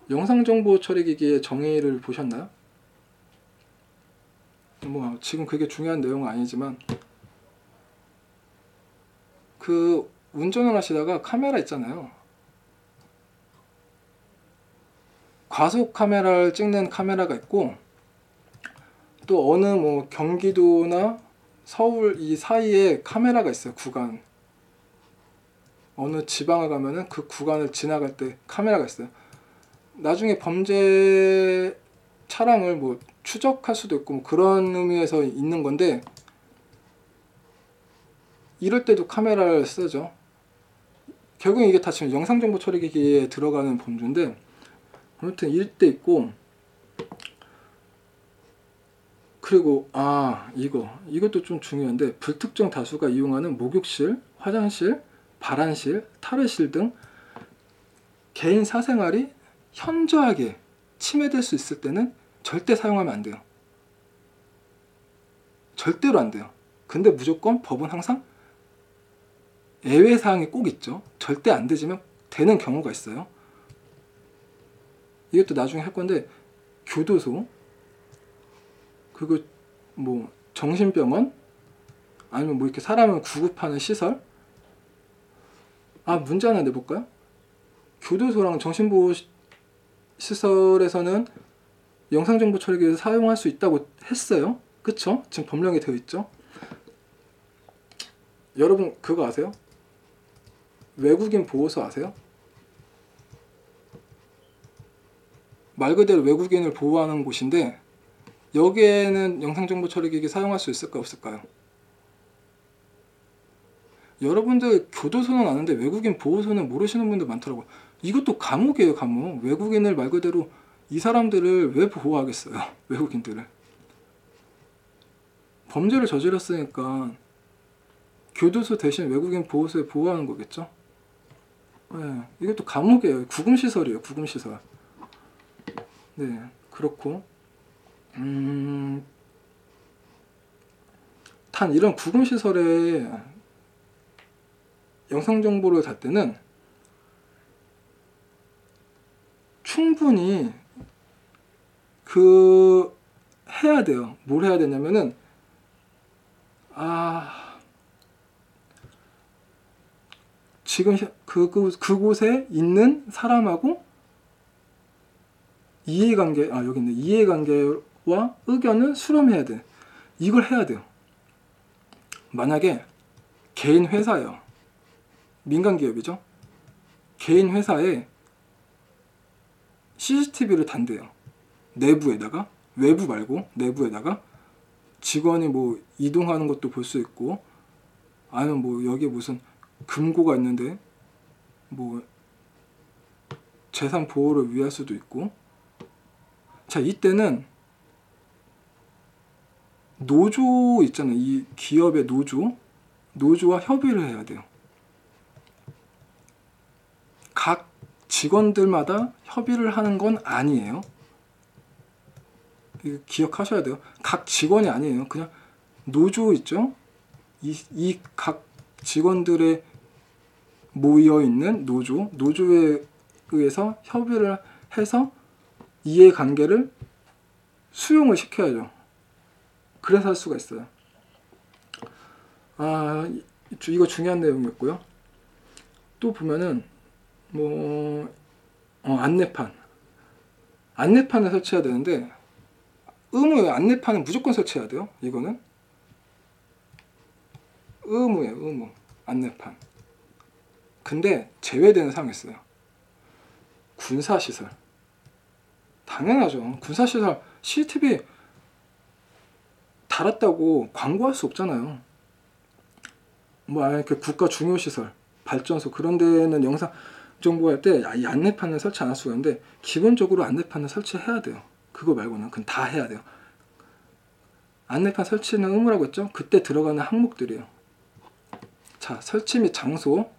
영상정보 처리기기의 정의를 보셨나요? 뭐 지금 그게 중요한 내용은 아니지만, 운전을 하시다가 카메라 있잖아요. 과속 카메라를 찍는 카메라가 있고, 또 어느 뭐 경기도나 서울 이 사이에 카메라가 있어요. 구간. 어느 지방을 가면은 그 구간을 지나갈 때 카메라가 있어요. 나중에 범죄 차량을 뭐 추적할 수도 있고 뭐 그런 의미에서 있는 건데, 이럴 때도 카메라를 쓰죠. 결국 이게 다 지금 영상정보 처리기기에 들어가는 범주인데, 아무튼 이럴 때 있고, 그리고 이것도 좀 중요한데, 불특정 다수가 이용하는 목욕실, 화장실, 발안실, 탈의실 등 개인 사생활이 현저하게 침해될 수 있을 때는 절대 사용하면 안 돼요. 절대로 안 돼요. 근데 무조건 법은 항상 예외사항이 꼭 있죠. 절대 안 되지만 되는 경우가 있어요. 이것도 나중에 할 건데, 교도소, 그리고 뭐 정신병원, 아니면 뭐 이렇게 사람을 구급하는 시설? 문제 하나 내볼까요? 교도소랑 정신보호 시설에서는 영상정보 처리기를 사용할 수 있다고 했어요. 그쵸? 지금 법령에 되어 있죠. 여러분 그거 아세요? 외국인 보호소 아세요? 말 그대로 외국인을 보호하는 곳인데 여기에는 영상정보 처리기기 사용할 수 있을까 없을까요? 여러분들 교도소는 아는데 외국인 보호소는 모르시는 분들 많더라고요. 이것도 감옥이에요, 감옥. 외국인을 말 그대로 이 사람들을 왜 보호하겠어요? 외국인들을. 범죄를 저질렀으니까 교도소 대신 외국인 보호소에 보호하는 거겠죠? 네, 이것도 감옥이에요. 구금시설이에요, 구금시설. 네, 그렇고 단 이런 구금시설에 영상정보를 달 때는 충분히 해야 돼요. 뭘 해야 되냐면은 지금 그곳에 있는 사람하고 이해관계 여기 있네. 이해관계와 의견을 수렴해야 돼. 이걸 해야 돼요. 만약에 개인 회사예요. 민간 기업이죠. 개인 회사에 CCTV를 단대요. 내부에다가, 외부 말고 내부에다가 직원이 뭐 이동하는 것도 볼 수 있고, 아니면 뭐 여기에 무슨 금고가 있는데 뭐 재산 보호를 위할 수도 있고. 자, 이때는 노조 있잖아요. 이 기업의 노조와 협의를 해야 돼요. 각 직원들마다 협의를 하는 건 아니에요. 이거 기억하셔야 돼요. 각 직원이 아니에요. 그냥 노조 있죠? 이 각 직원들의 모여 있는 노조에 의해서 협의를 해서 이해관계를 수용을 시켜야죠. 그래서 할 수가 있어요. 이거 중요한 내용이었고요. 또 보면은 안내판을 설치해야 되는데 의무예요. 안내판은 무조건 설치해야 돼요. 이거는 의무예요. 의무. 안내판. 근데 제외되는 사항이 있어요. 군사시설. 당연하죠. 군사시설 CCTV 달았다고 광고할 수 없잖아요. 그 국가 중요시설, 발전소 그런 데는 영상 정보할 때 이 안내판을 설치 안 할 수가 있는데 기본적으로 안내판을 설치해야 돼요. 그거 말고는 그건 다 해야 돼요. 안내판 설치는 의무라고 했죠? 그때 들어가는 항목들이에요. 자, 설치 및 장소,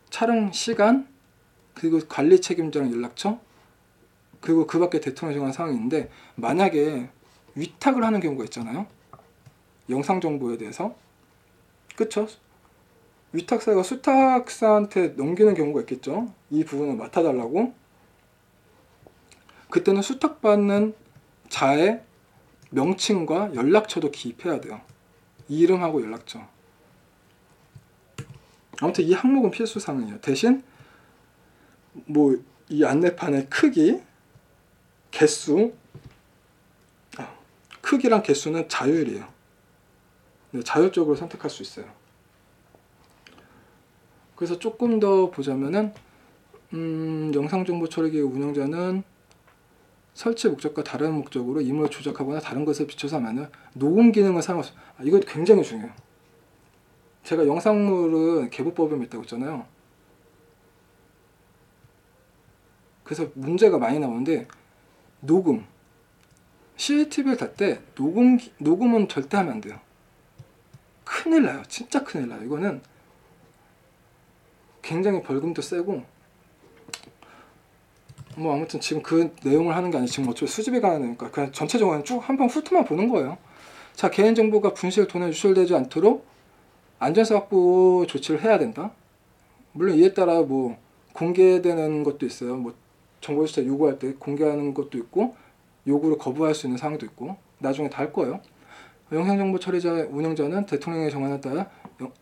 촬영 시간, 그리고 관리 책임자랑 연락처, 그리고 그 밖에 대통령이 정한 사항이 있는데 만약에 위탁을 하는 경우가 있잖아요. 영상 정보에 대해서. 그쵸? 위탁사가 수탁사한테 넘기는 경우가 있겠죠. 이 부분을 맡아달라고. 그때는 수탁받는 자의 명칭과 연락처도 기입해야 돼요. 이름하고 연락처. 아무튼 이 항목은 필수사항이에요. 대신 이 안내판의 크기, 개수, 크기랑 개수는 자율이에요. 네, 자율적으로 선택할 수 있어요. 그래서 조금 더 보자면은 영상정보 처리기의 운영자는 설치 목적과 다른 목적으로 임무를 조작하거나 다른 것을 비춰서 하면 녹음 기능을 사용할 수. 이거 굉장히 중요해요. 제가 영상물은 개보법에 있다고 했잖아요. 그래서 문제가 많이 나오는데 녹음, CCTV를 달 때 녹음은 절대 하면 안 돼요. 큰일 나요. 진짜 큰일 나요. 이거는 굉장히 벌금도 세고 아무튼 지금 그 내용을 하는 게 아니고 지금 어차피 수집에 가는 거니까 그냥 전체적으로 쭉 한번 훑어만 보는 거예요. 자, 개인정보가 분실, 돈에 유출되지 않도록 안전사 확보 조치를 해야 된다. 물론 이에 따라 공개되는 것도 있어요. 정보유출 요구할 때 공개하는 것도 있고 요구를 거부할 수 있는 사항도 있고 나중에 다 할 거예요. 영상정보 처리자 운영자는 대통령의 정안에 따라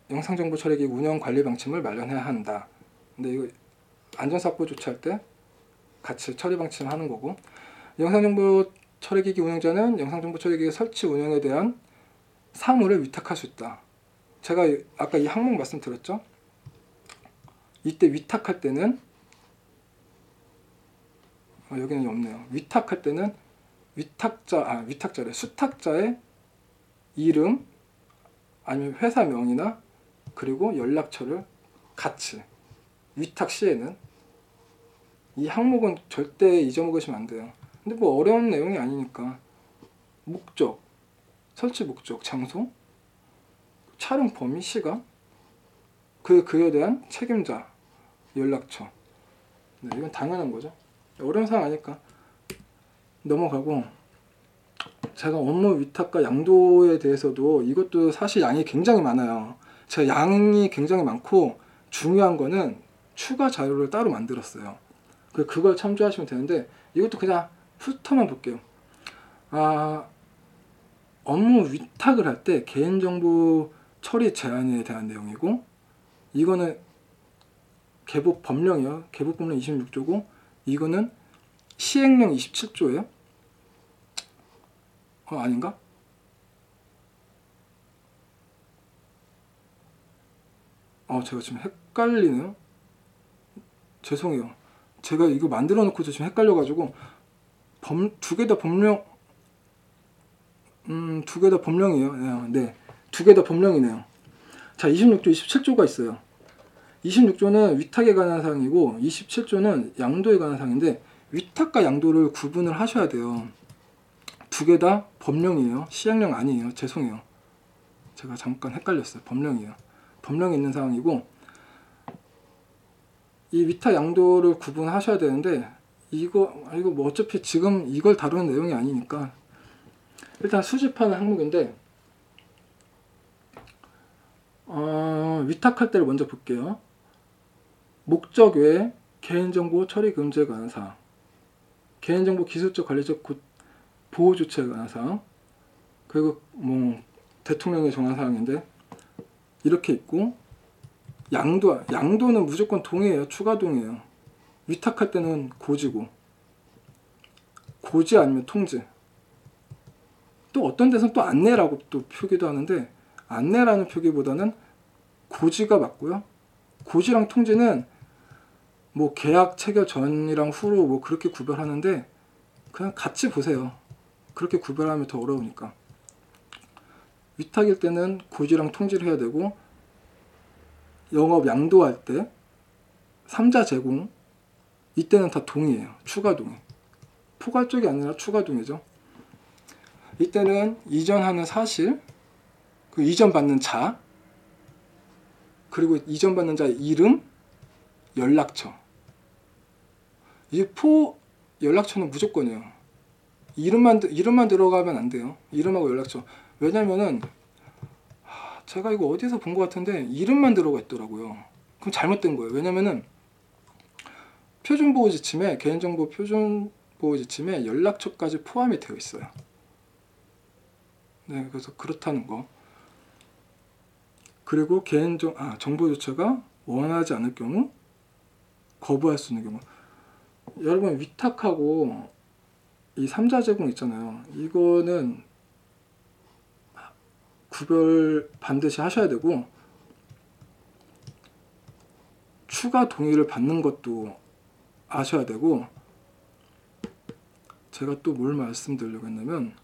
영상정보 처리기 운영 관리 방침을 마련해야 한다. 근데 이거 안전사고 조치할 때 같이 처리 방침을 하는 거고, 영상정보 처리기기 운영자는 영상정보 처리기기 설치 운영에 대한 사무를 위탁할 수 있다. 제가 아까 이 항목 말씀드렸죠. 이때 위탁할 때는 여기는 없네요. 위탁할 때는 위탁자래. 수탁자의 이름 아니면 회사명이나 그리고 연락처를 같이 위탁 시에는 이 항목은 절대 잊어먹으시면 안 돼요. 근데 뭐 어려운 내용이 아니니까 목적, 설치 목적, 장소, 촬영 범위, 시간, 그에 대한 책임자, 연락처. 네, 이건 당연한 거죠. 어려운 사항 아니까 넘어가고, 제가 업무 위탁과 양도에 대해서도 이것도 사실 양이 굉장히 많아요. 제가 양이 굉장히 많고 중요한 거는 추가 자료를 따로 만들었어요. 그걸 참조하시면 되는데, 이것도 그냥 훑어만 볼게요. 업무 위탁을 할 때 개인정보 처리 제한에 대한 내용이고, 이거는 개복 법령이요. 개복 법령 26조고, 이거는 시행령 27조예요. 아닌가? 제가 지금 헷갈리네요. 죄송해요. 제가 이거 만들어 놓고서 지금 헷갈려가지고 두 개 다 법령, 두 개 다 법령이에요. 네, 두 개 다 법령이네요. 자, 26조, 27조가 있어요. 26조는 위탁에 관한 사항이고 27조는 양도에 관한 사항인데, 위탁과 양도를 구분을 하셔야 돼요. 두 개 다 법령이에요. 시행령 아니에요. 죄송해요. 제가 잠깐 헷갈렸어요. 법령이에요. 법령에 있는 사항이고, 이 위탁 양도를 구분하셔야 되는데, 이거 뭐 어차피 지금 이걸 다루는 내용이 아니니까 일단 수집하는 항목인데, 위탁할 때를 먼저 볼게요. 목적 외에 개인정보 처리 금지에 관한 사항, 개인정보 기술적 관리적 보호 조치에 관한 사항, 그리고 뭐 대통령의 정한 사항인데 이렇게 있고, 양도는 무조건 동의예요. 추가 동의예요. 위탁할 때는 고지고, 고지 아니면 통지. 또 어떤 데서는 또 안내라고 또 표기도 하는데, 안내라는 표기보다는 고지가 맞고요. 고지랑 통지는 뭐 계약 체결 전이랑 후로 뭐 그렇게 구별하는데, 그냥 같이 보세요. 그렇게 구별하면 더 어려우니까. 위탁일 때는 고지랑 통지를 해야 되고, 영업 양도할 때 3자 제공, 이때는 다 동의예요. 추가 동의. 포괄적이 아니라 추가 동의죠. 이때는 이전하는 사실, 그 이전받는 자, 그리고 이전받는 자의 이름, 연락처. 이 연락처는 무조건이에요. 이름만 들어가면 안 돼요. 이름하고 연락처. 왜냐면은 제가 이거 어디서 본 것 같은데 이름만 들어가 있더라고요. 그럼 잘못된 거예요. 왜냐면은 표준보호지침에, 개인정보 표준보호지침에 연락처까지 포함이 되어 있어요. 네, 그래서 그렇다는 거. 그리고 정보 조처가 원하지 않을 경우 거부할 수 있는 경우. 여러분, 위탁하고 이 3자 제공 있잖아요. 이거는 구별 반드시 하셔야 되고, 추가 동의를 받는 것도 아셔야 되고, 제가 또 뭘 말씀드리려고 했냐면,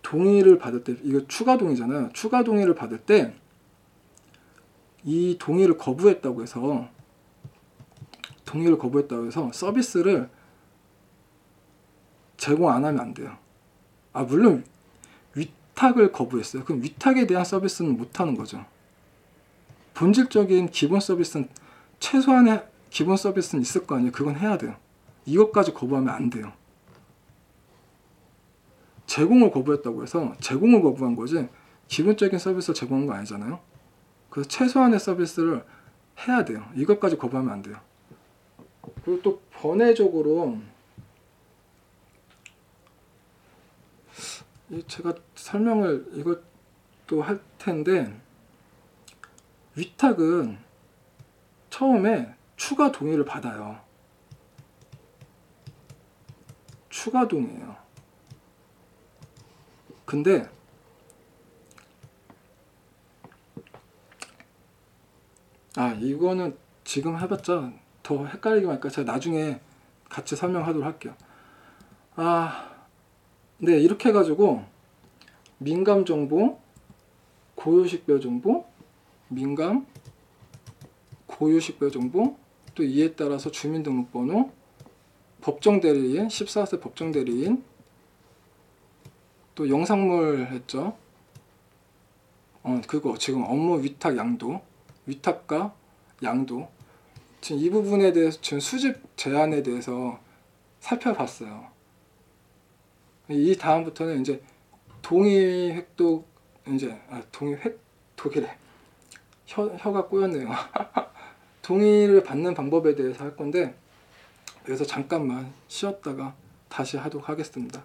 동의를 받을 때, 이거 추가 동의잖아요. 추가 동의를 받을 때 이 동의를 거부했다고 해서 서비스를 제공 안 하면 안 돼요. 물론 위탁을 거부했어요. 그럼 위탁에 대한 서비스는 못 하는 거죠. 본질적인 기본 서비스는, 최소한의 기본 서비스는 있을 거 아니에요. 그건 해야 돼요. 이것까지 거부하면 안 돼요. 제공을 거부했다고 해서 제공을 거부한 거지 기본적인 서비스를 제공한 거 아니잖아요. 그래서 최소한의 서비스를 해야 돼요. 이것까지 거부하면 안 돼요. 그리고 또 번외적으로 제가 설명을 이것도 할 텐데, 위탁은 처음에 추가 동의를 받아요. 추가 동의예요. 근데 이거는 지금 해봤자 더 헷갈리게 하니까 제가 나중에 같이 설명하도록 할게요. 네, 이렇게 해가지고 민감 정보, 고유식별 정보, 민감, 고유식별 정보, 또 이에 따라서 주민등록번호, 법정대리인, 14세 법정대리인, 또 영상물 했죠. 그거 지금 업무 위탁 양도, 위탁과 양도, 지금 이 부분에 대해서 지금 수집 제한에 대해서 살펴봤어요. 이 다음부터는 이제 동의 획득, 이제 동의 획득이래. 혀가 꼬였네요. 동의를 받는 방법에 대해서 할 건데, 그래서 잠깐만 쉬었다가 다시 하도록 하겠습니다.